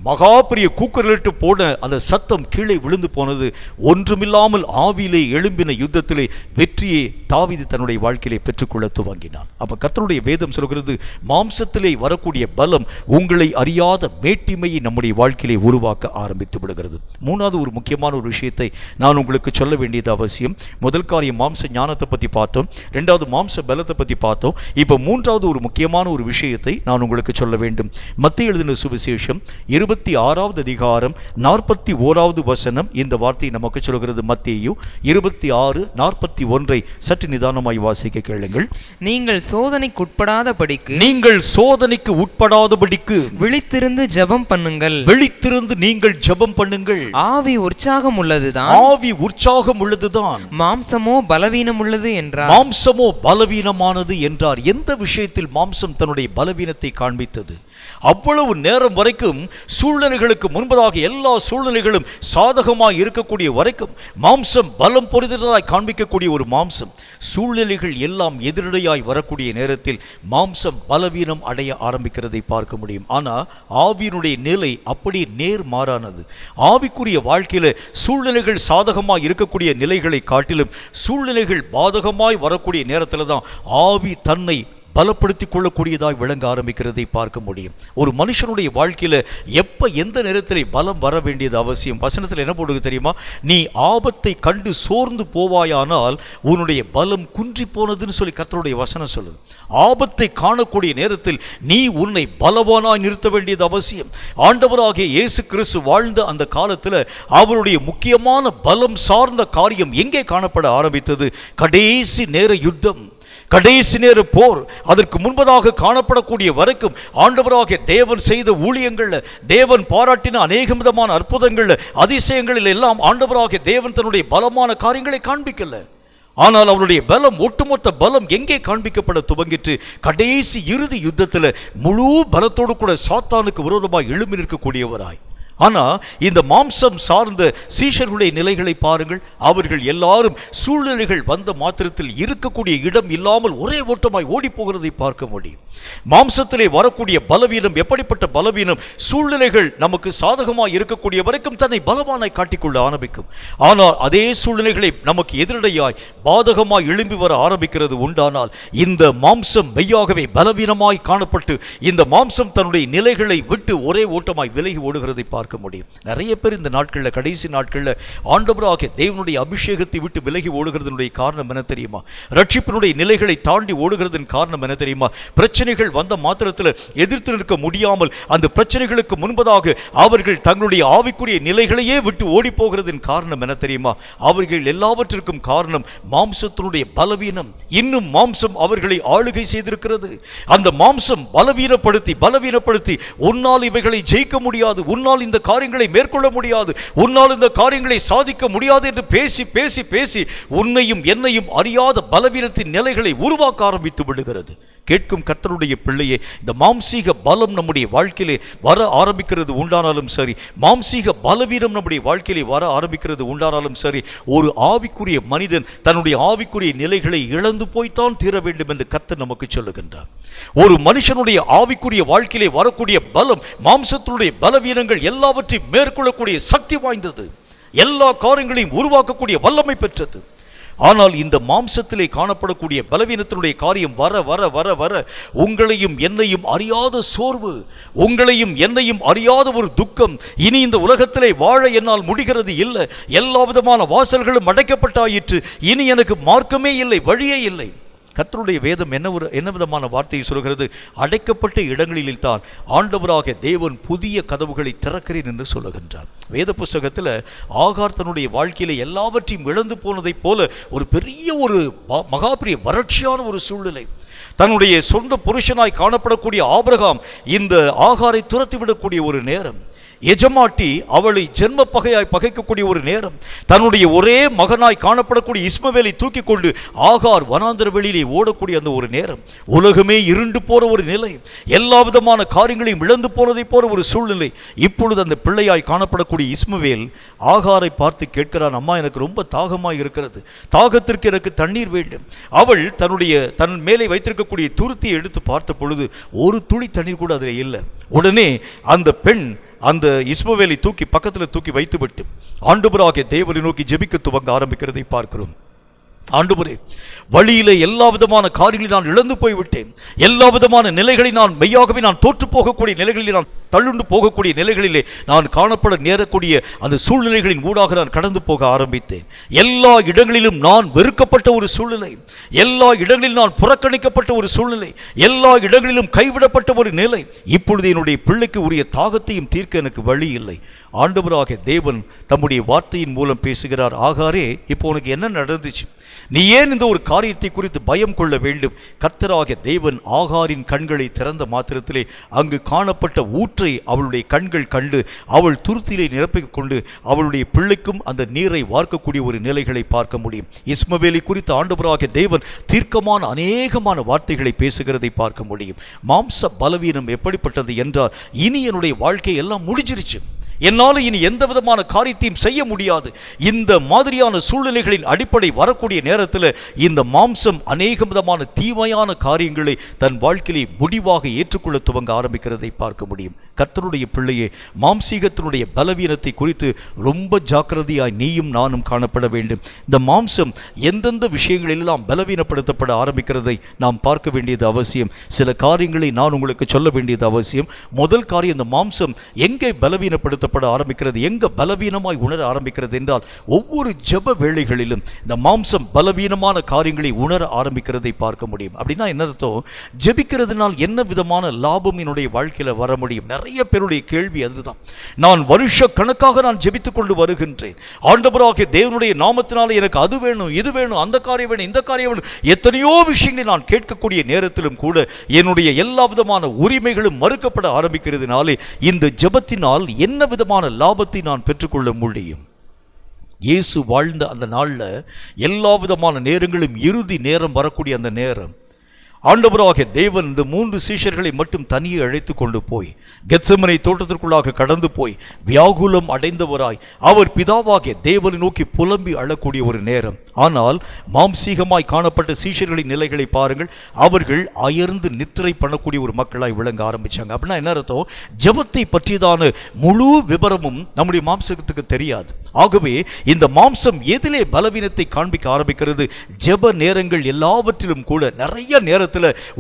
Speaker 2: மகா பெரிய கூக்குரலிட்டு போன அந்த சத்தம் கீழே விழுந்து போனது. ஒன்றுமில்லாமல் ஆவியிலே எழும்பின யுத்தத்திலே வெற்றியை தாவீது தன்னுடைய வாழ்க்கையிலே பெற்றுக்கொள்ள துவங்கினான். அப்ப கர்த்தருடைய வேதம் சொல்கிறது, மாம்சத்திலே வரக்கூடிய பலம் உங்களை அறியாத மேட்டிமையை நம்முடைய வாழ்க்கையிலே உருவாக்க ஆரம்பித்து விடுகிறது. மூணாவது ஒரு முக்கியமான ஒரு விஷயத்தை நான் உங்களுக்கு சொல்ல வேண்டியது அவசியம். முதல் காரியம் மாம்ச ஞானத்தை பற்றி பார்த்தோம், ரெண்டாவது மாம்ச பலத்தை பற்றி பார்த்தோம். இப்போ மூன்றாவது ஒரு முக்கியமான ஒரு விஷயத்தை நான் உங்களுக்கு சொல்ல வேண்டும். மத்தேயு எழுதின சுவிசேஷம் 26வது அதிகாரம் 41வது வசனம் இந்த வார்த்தை நமக்கு சொல்கிறது. மத்தேயு 26:41 சற்று நிதானமாய் வாசிக்க கேளுங்கள்.
Speaker 3: நீங்கள் சோதனைக்கு
Speaker 2: உட்படாதபடிக்கு
Speaker 3: விழித்திருந்து ஜெபம் பண்ணுங்கள்.
Speaker 2: விழித்திருந்து நீங்கள் ஜெபம் பண்ணுங்கள்.
Speaker 3: ஆவி உற்சாகம் உள்ளதுதான், மாம்சமோ பலவீனம் உள்ளது என்றார்.
Speaker 2: மாம்சமோ பலவீனமானது என்றார். எந்த விஷயத்தில் மாம்சம் தன்னுடைய பலவீனத்தை காண்பித்தது? அவ்வளவு நேரம் வரைக்கும் சூழ்நிலைகளுக்கு முன்பதாக எல்லா சூழ்நிலைகளும் சாதகமாய் இருக்கக்கூடிய வரைக்கும் மாம்சம் பலம் பொருந்ததாய் காண்பிக்கக்கூடிய ஒரு மாம்சம், சூழ்நிலைகள் எல்லாம் எதிரடையாய் வரக்கூடிய நேரத்தில் மாம்சம் பலவீனம் அடைய ஆரம்பிக்கிறதை பார்க்க முடியும். ஆனால் ஆவியினுடைய நிலை அப்படி நேர் மாறானது. ஆவிக்குரிய வாழ்க்கையில சூழ்நிலைகள் சாதகமாய் இருக்கக்கூடிய நிலைகளை காட்டிலும் சூழ்நிலைகள் பாதகமாய் வரக்கூடிய நேரத்தில் தான் ஆவி தன்னை பலப்படுத்திக் கொள்ளக்கூடியதாய் விளங்க ஆரம்பிக்கிறதை பார்க்க முடியும். ஒரு மனுஷனுடைய வாழ்க்கையில எப்ப எந்த நேரத்தில் பலம் வர வேண்டியது அவசியம்? வசனத்தில் என்ன போடுது தெரியுமா? நீ ஆபத்தை கண்டு சோர்ந்து போவாயானால் உன்னுடைய பலம் குன்றி போனதுன்னு சொல்லி கர்த்தருடைய வசனம் சொல்லுது. ஆபத்தை காணக்கூடிய நேரத்தில் நீ உன்னை பலவானாய் நிறுத்த வேண்டியது அவசியம். ஆண்டவராகிய இயேசு கிறிஸ்து வாழ்ந்த அந்த காலத்தில் அவருடைய முக்கியமான பலம் சார்ந்த காரியம் எங்கே காணப்பட ஆரம்பித்தது? கடைசி நேர யுத்தம், கடைசி நேர போர். அதற்கு முன்பதாக காணப்படக்கூடிய வரைக்கும் ஆண்டவராகிய தேவன் செய்த ஊழியங்கள்ல, தேவன் பாராட்டின அநேக விதமான அற்புதங்கள்ல, அதிசயங்களில் எல்லாம் ஆண்டவராகிய தேவன் தன்னுடைய பலமான காரியங்களை காண்பிக்கல. ஆனால் அவருடைய பலம், ஒட்டுமொத்த பலம் எங்கே காண்பிக்கப்பட துவங்கிட்டு? கடைசி இறுதி யுத்தத்தில் முழு பலத்தோடு கூட சாத்தானுக்கு விரோதமாக எழும்பி நிற்கக்கூடியவராய். ஆனால் இந்த மாம்சம் சார்ந்த சீஷர்களுடைய நிலைகளை பாருங்கள். அவர்கள் எல்லாரும் சூழ்நிலைகள் வந்த மாத்திரத்தில் இருக்கக்கூடிய இடம் இல்லாமல் ஒரே ஓட்டமாய் ஓடி போகிறதை பார்க்க முடியும். மாம்சத்திலே வரக்கூடிய பலவீனம் எப்படிப்பட்ட பலவீனம்? சூழ்நிலைகள் நமக்கு சாதகமாய் இருக்கக்கூடிய வரைக்கும் தன்னை பலவானாய் காட்டிக்கொள்ள ஆரம்பிக்கும். ஆனால் அதே சூழ்நிலைகளை நமக்கு எதிரடையாய் பாதகமாய் எழும்பி வர ஆரம்பிக்கிறது உண்டானால் இந்த மாம்சம் மெய்யாகவே பலவீனமாய் காணப்பட்டு இந்த மாம்சம் தன்னுடைய நிலைகளை விட்டு ஒரே ஓட்டமாய் விலகி ஓடுகிறதை பார்க்க முடியும். நிறைய பேர் இந்த நாட்களில், கடைசி நாட்களில் ஆண்டவராகிய தேவனுடைய அபிஷேகத்தை விட்டு விலகி ஓடுகிறதனுடைய காரணம் என்ன தெரியுமா? ரட்சிப்பினுடைய நிலைகளை தாண்டி ஓடுகிறதன் காரணம் என்ன தெரியுமா? பிரச்சனைகள் வந்த மாத்திரத்தில் எதிர்த்து நிற்க முடியாமல் அந்த பிரச்சனைகளுக்கு முன்பதாக அவர்கள் தங்களுடைய ஆவிக்குரிய நிலைகளையே விட்டு ஓடி போகிறதன் காரணம் என்ன தெரியுமா? அவர்கள் எல்லாவற்றிற்கும் காரணம் மாம்சத்தினுடைய பலவீனம். இன்னும் மாம்சம் அவர்களை ஆளுகை செய்திருக்கிறது. அந்த மாம்சம் பலவீனப்படுத்தி உன்னால் இவைகளை ஜெயிக்க முடியாது, உன்னால் இந்த காரியங்களை மேற்கொள்ள முடியாது, உன்னால் இந்த காரியங்களை சாதிக்க முடியாது என்று பேசி பேசி பேசி உன்னையும் என்னையும் அறியாத பலவீனத்தின் நிலைகளை உருவாக்க ஆரம்பித்து விடுகிறது. கேட்கும் கர்த்தருடைய பிள்ளையே, இந்த மாம்சீக பலம் நம்முடைய வாழ்க்கையிலே வர ஆரம்பிக்கிறது உண்டானாலும் சரி, மாம்சீக பலவீனம் நம்முடைய வாழ்க்கையிலே வர ஆரம்பிக்கிறது உண்டானாலும் சரி, ஒரு ஆவிக்குரிய மனிதன் தன்னுடைய ஆவிக்குரிய நிலைகளை இழந்து போய்த்தான் தீர வேண்டும் என்று கர்த்தர் நமக்கு சொல்லுகின்றார். ஒரு மனுஷனுடைய ஆவிக்குரிய வாழ்க்கையிலே வரக்கூடிய பலம், மாம்சத்தினுடைய பலவீனங்கள் எல்லாவற்றையும் மேற்கொள்ளக்கூடிய சக்தி வாய்ந்தது, எல்லா காரியங்களையும் உருவாக்கக்கூடிய வல்லமை பெற்றது. ஆனால் இந்த மாம்சத்திலே காணப்படக்கூடிய பலவீனத்தினுடைய காரியம் வர வர வர வர உங்களையும் என்னையும் அறியாத சோர்வு, உங்களையும் என்னையும் அறியாத ஒரு துக்கம், இனி இந்த உலகத்திலே வாழ என்னால் முடிகிறது இல்லை, எல்லா விதமான வாசல்களும் அடைக்கப்பட்டாயிற்று, இனி எனக்கு மார்க்கமே இல்லை, வழியே இல்லை. கர்த்தருடைய வேதம் என்ன விதமான வார்த்தையை சொல்கிறது? அடைக்கப்பட்ட இடங்களில் தான் ஆண்டவராக தேவன் புதிய கதவுகளை திறக்கிறேன் என்று சொல்லுகின்றார். வேத புஸ்தகத்தில் ஆகார் தன்னுடைய வாழ்க்கையில எல்லாவற்றையும் இழந்து போனதைப் போல ஒரு பெரிய ஒரு மகாபிரிய வறட்சியான ஒரு சூழ்நிலை, தன்னுடைய சொந்த புருஷனாய் காணப்படக்கூடிய ஆபிரகாம் இந்த ஆகாரை துரத்திவிடக்கூடிய ஒரு நேரம், எஜமாட்டி அவளை ஜென்ம பகையாய் பகைக்கக்கூடிய ஒரு நேரம், தன்னுடைய ஒரே மகனாய் காணப்படக்கூடிய இஸ்மவேலை தூக்கி கொண்டு ஆகார் வனாந்தர வெளியிலே ஓடக்கூடிய அந்த ஒரு நேரம், உலகமே இருண்டு போற ஒரு நிலை, எல்லா விதமான காரியங்களையும் இழந்து போனதை போற ஒரு சூழ்நிலை. இப்பொழுது அந்த பிள்ளையாய் காணப்படக்கூடிய இஸ்மவேல் ஆகாரை பார்த்து கேட்கிறான், அம்மா எனக்கு ரொம்ப தாகமாய் இருக்கிறது, தாகத்திற்கு எனக்கு தண்ணீர் வேண்டும். அவள் தன் மேலே வைத்திருக்கக்கூடிய துருத்தியை எடுத்து பார்த்த பொழுது ஒரு துளி தண்ணீர் கூட அதில் இல்லை. உடனே அந்த பெண் அந்த இஸ்மவேலை பக்கத்தில் தூக்கி வைத்துவிட்டு ஆண்டவராகிய தேவனை நோக்கி ஜெபிக்க துவங்க ஆரம்பிக்கிறதை பார்க்கிறோம். ஆண்டவரே, வழியிலே எல்லா விதமான காரியங்களை நான் இழந்து போய்விட்டேன். எல்லா விதமான நிலைகளை நான் மெய்யாகவே நான் தோற்று போகக்கூடிய நிலைகளிலே, நான் தள்ளுண்டு போகக்கூடிய நிலைகளிலே நான் காணப்பட நேரக்கூடிய அந்த சூழ்நிலைகளின் ஊடாக நான் கடந்து போக ஆரம்பித்தேன். எல்லா இடங்களிலும் நான் வெறுக்கப்பட்ட ஒரு சூழ்நிலை, எல்லா இடங்களிலும் நான் புறக்கணிக்கப்பட்ட ஒரு சூழ்நிலை, எல்லா இடங்களிலும் கைவிடப்பட்ட ஒரு நிலை. இப்பொழுது என்னுடைய பிள்ளைக்கு உரிய தாகத்தையும் தீர்க்க எனக்கு வழி இல்லை. ஆண்டவராக தேவன் தம்முடைய வார்த்தையின் மூலம் பேசுகிறார். ஆகாரே, இப்போ உனக்கு என்ன நடந்துச்சு? நீ ஏன் இந்த ஒரு காரியத்தை குறித்து பயம் கொள்ள வேண்டும்? கர்த்தராகிய தேவன் ஆகாரின் கண்களை திறந்த மாத்திரத்திலே அங்கு காணப்பட்ட ஊற்றை அவளுடைய கண்கள் கண்டு அவள் துருத்திலே நிரப்பிக் கொண்டு அவளுடைய பிள்ளைக்கும் அந்த நீரை வார்க்கக்கூடிய ஒரு நிலைகளை பார்க்க முடியும். இஸ்மவேலை குறித்து ஆண்டவராகிய தேவன் தீர்க்கமான அநேகமான வார்த்தைகளை பேசுகிறதை பார்க்க முடியும். மாம்ச பலவீனம் எப்படிப்பட்டது என்றால், இனி என்னுடைய வாழ்க்கை எல்லாம் முடிஞ்சிருச்சு, என்னால் இனி எந்த விதமான காரியத்தையும் செய்ய முடியாது. இந்த மாதிரியான சூழ்நிலைகளின் அடிப்படை வரக்கூடிய நேரத்தில் இந்த மாம்சம் அநேக விதமான தீமையான காரியங்களை தன் வாழ்க்கையை முடிவாக ஏற்றுக்கொள்ள துவங்க ஆரம்பிக்கிறதை பார்க்க முடியும். கர்த்தருடைய பிள்ளையே, மாம்சீகத்தினுடைய பலவீனத்தை குறித்து ரொம்ப ஜாக்கிரதையாய் நீயும் நானும் காணப்பட வேண்டும். இந்த மாம்சம் எந்தெந்த விஷயங்களெல்லாம் பலவீனப்படுத்தப்பட ஆரம்பிக்கிறதை நாம் பார்க்க வேண்டியது அவசியம். சில காரியங்களை நான் உங்களுக்கு சொல்ல வேண்டியது அவசியம். முதல் காரியம், இந்த மாம்சம் எங்கே பலவீனப்படுத்த ஆரம்பிக்கிறது, எங்க பலவீனமாய் உணர ஆரம்பிக்கிறது என்றால், ஒவ்வொரு ஜெப வேளைகளிலும் இந்த மாம்சம் பலவீனமான காரியங்களை உணர ஆரம்பிக்கிறதை பார்க்க முடியும். அப்படின்னா என்ன அர்த்தம்? ஜெபிக்கிறதுனால் என்ன விதமான லாபம் என்னுடைய வாழ்க்கையில வர முடியும்? நிறைய பேருடைய கேள்வி அதுதான். நான் வருஷ கணக்காக நான் ஜெபித்துக் கொண்டு வருகின்றேன், ஆண்டவராகிய தேவனுடைய நாமத்தினால எனக்கு அது வேணும், இது வேணும், அந்த காரியம் வேணும், இந்த காரியம் வேணும், எத்தனையோ விஷயங்களை நான் கேட்கக்கூடிய நேரத்திலும் கூட என்னுடைய எல்லா விதமான உரிமைகளும் மறுக்கப்பட ஆரம்பிக்கிறதுனாலே இந்த ஜெபத்தினால் என்ன விதமான லாபத்தை நான் பெற்றுக்கொள்ள முடியும்? இயேசு வாழ்ந்த அந்த நாள்ல எல்லா விதமான நேரங்களும் இறுதி நேரம் வரக்கூடிய அந்த நேரம், ஆண்டவராகிய தேவன் இந்த 3 சீஷர்களை மட்டும் தனியே அழைத்து கொண்டு போய் கெத்செமனை தோட்டத்திற்குள்ளாக கடந்து போய் வியாகுலம் அடைந்தவராய் அவர் பிதாவாகிய தேவனை நோக்கி புலம்பி அழக்கூடிய ஒரு நேரம். ஆனால் மாம்சீகமாய் காணப்பட்ட சீஷர்களின் நிலைகளை பாருங்கள். அவர்கள் அயர்ந்து நித்திரை பண்ணக்கூடிய ஒரு மக்களாய் விளங்க ஆரம்பிச்சாங்க. அப்படின்னா என்ன அர்த்தம்? ஜெபத்தை பற்றியதான முழு விபரமும் நம்முடைய மாம்சத்துக்கு தெரியாது. ஆகவே இந்த மாம்சம் எதிலே பலவீனத்தை காண்பிக்க ஆரம்பிக்கிறது? ஜெப நேரங்கள் எல்லாவற்றிலும் கூட நிறைய நேரத்தில்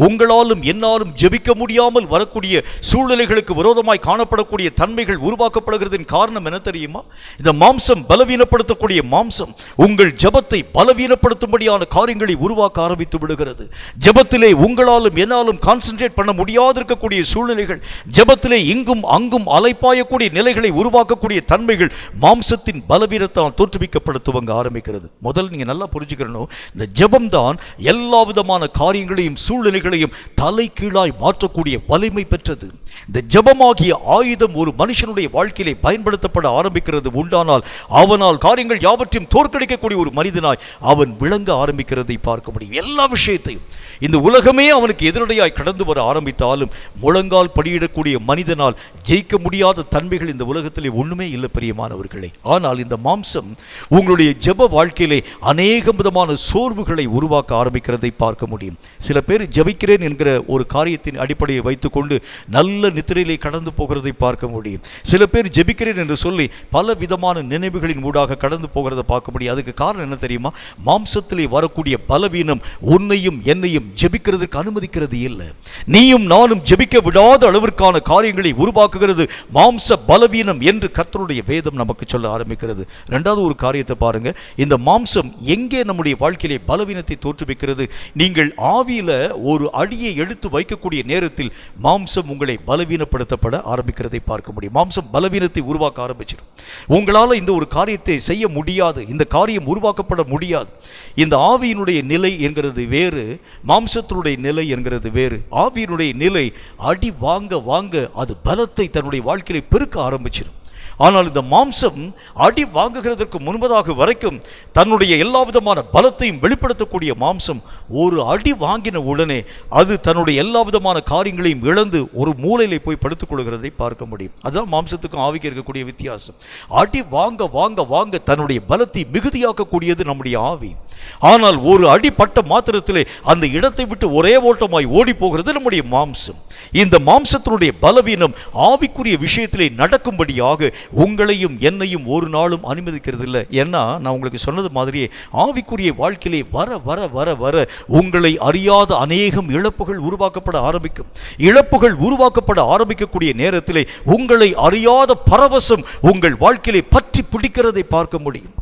Speaker 2: உங்களாலும் என்னாலும் ஜெபிக்க முடியாமல் வரக்கூடிய சூழ்நிலைகளுக்கு விரோதமாய் காணப்படக்கூடிய தன்மைகள் உருவாக்கப்படுகிறதின் காரணம் என்ன தெரியுமா? இந்த மாம்சம் பலவீனப்படுத்தக்கூடிய மாம்சம் உங்கள் ஜெபத்தை பலவீனப்படுத்தும்படியான காரியங்களை உருவாக்க ஆரம்பித்து விடுகிறது. ஜெபத்திலே உங்களாலும் என்னாலும் கான்சென்ட்ரேட் பண்ண முடியாது இருக்கக்கூடிய சூழ்நிலைகள், ஜெபத்திலே இங்கும் அங்கும் அலைப்பாயக்கூடிய நிலைகளை உருவாக்கக்கூடிய தன்மைகள் மாம்சத்தின் பலவீனத்தால் தோற்றுவிக்கப்படுத்துவங்க ஆரம்பிக்கிறது. முதல் நீங்க நல்லா புரிஞ்சுக்கணும், இந்த ஜெபம் தான் எல்லா விதமான காரியங்களையும் சூழ்நிலைகளையும் தலை கீழாய் மாற்றக்கூடிய வலிமை பெற்றது. இந்த ஜெபமாகிய ஆயுதம் ஒரு மனுஷனுடைய வாழ்க்கையிலே பயன்படுத்தப்பட ஆரம்பிக்கிறது உண்டானால் அவனால் காரியங்கள் யாவற்றையும் தோற்கடிக்கக்கூடிய ஒரு மனிதனாய் அவன் விளங்க ஆரம்பிக்கிறதை பார்க்க முடியும். எல்லா விஷயத்தையும் இந்த உலகமே அவனுக்கு எதிரடையாய் கடந்து வர ஆரம்பித்தாலும் முழங்கால் படியிடக்கூடிய மனிதனால் ஜெயிக்க முடியாத தன்மைகள் இந்த உலகத்திலே ஒண்ணுமே இல்லை பிரியமானவர்களே. ஆனால் இந்த மாம்சம் உங்களுடைய ஜெப வாழ்க்கையிலே அநேக விதமான சோர்வுகளை உருவாக்க ஆரம்பிக்கிறதை பார்க்க முடியும். சில பேர் ஜெபிக்கிறேன் என்கிற ஒரு காரியத்தின் அடிப்படையை வைத்துக்கொண்டு நல்ல நித்திரையிலே கடந்து போகிறதை பார்க்க முடியும். சில பேர் ஜெபிக்கிறேன் என்று சொல்லி பல விதமான நினைவுகளின் ஊடாக கடந்து போகிறதை பார்க்க முடியும். அதுக்கு காரணம் என்ன தெரியுமா? மாம்சத்திலே வரக்கூடிய பலவீனம் உன்னையும் என்னையும் ஜெபிக்கிறதுக்கு அனுமதிக்கிறது இல்லை. நீயும் நானும் ஜெபிக்க விடாத அளவிற்கான காரியங்களை உருவாக்குகிறது மாம்ச பலவீனம் என்று கர்த்தருடைய வேதம் நமக்கு சொல்ல ஆரம்பிக்கிறது. இரண்டாவது ஒரு காரியத்தை பாருங்க, இந்த மாம்சம் எங்கே நம்முடைய வாழ்க்கையிலே பலவீனத்தை தோற்றுவிக்கிறது? நீங்கள் ஆவியில ஒரு அடியை எடுத்து வைக்கக்கூடிய நேரத்தில் மாம்சம் உங்களை பலவீனப்படுத்தப்பட ஆரம்பிக்கிறதை பார்க்க முடியும். மாம்சம் பலவீனத்தை உருவாக்க ஆரம்பிச்சிடும். உங்களால இந்த ஒரு காரியத்தை செய்ய முடியாது, இந்த காரியம் உருவாக்கப்பட முடியாது. இந்த ஆவியினுடைய நிலை என்கிறது வேறு, மாம்சத்தினுடைய நிலை என்கிறது வேறு. ஆவியினுடைய நிலை அடி வாங்க வாங்க அது பலத்தை தன்னுடைய வாழ்க்கையை பெருக்க ஆரம்பிச்சிடும். ஆனால் இந்த மாம்சம் அடி வாங்குகிறதற்கு முன்பதாக வரைக்கும் தன்னுடைய எல்லா விதமான பலத்தையும் வெளிப்படுத்தக்கூடிய மாம்சம் ஒரு அடி வாங்கின உடனே அது தன்னுடைய எல்லா விதமான காரியங்களையும் இழந்து ஒரு மூலையிலே போய் படுத்துக் கொள்கிறதை பார்க்க முடியும். அதுதான் மாம்சத்துக்கும் ஆவிக்கு இருக்கக்கூடிய வித்தியாசம். அடி வாங்க வாங்க வாங்க தன்னுடைய பலத்தை மிகுதியாக்கக்கூடியது நம்முடைய ஆவி. ஆனால் ஒரு அடிப்பட்ட மாத்திரத்திலே அந்த இடத்தை விட்டு ஒரே ஓட்டமாய் ஓடி போகிறது நம்முடைய மாம்சம். இந்த மாம்சத்தினுடைய பலவீனம் ஆவிக்குரிய விஷயத்திலே நடக்கும்படியாக உங்களையும் என்னையும் ஒரு நாளும் அனுமதிக்கிறது இல்லை. ஏன்னா நான் உங்களுக்கு சொன்னது மாதிரியே ஆவிக்குரிய வாழ்க்கையிலே வர வர வர வர உங்களை அறியாத அநேகம் இழப்புகள் உருவாக்கப்பட ஆரம்பிக்கும். இழப்புகள் உருவாக்கப்பட ஆரம்பிக்கக்கூடிய நேரத்திலே உங்களை அறியாத பரவசம் உங்கள் வாழ்க்கையிலே பற்றி பிடிக்கிறதை பார்க்க முடியும்.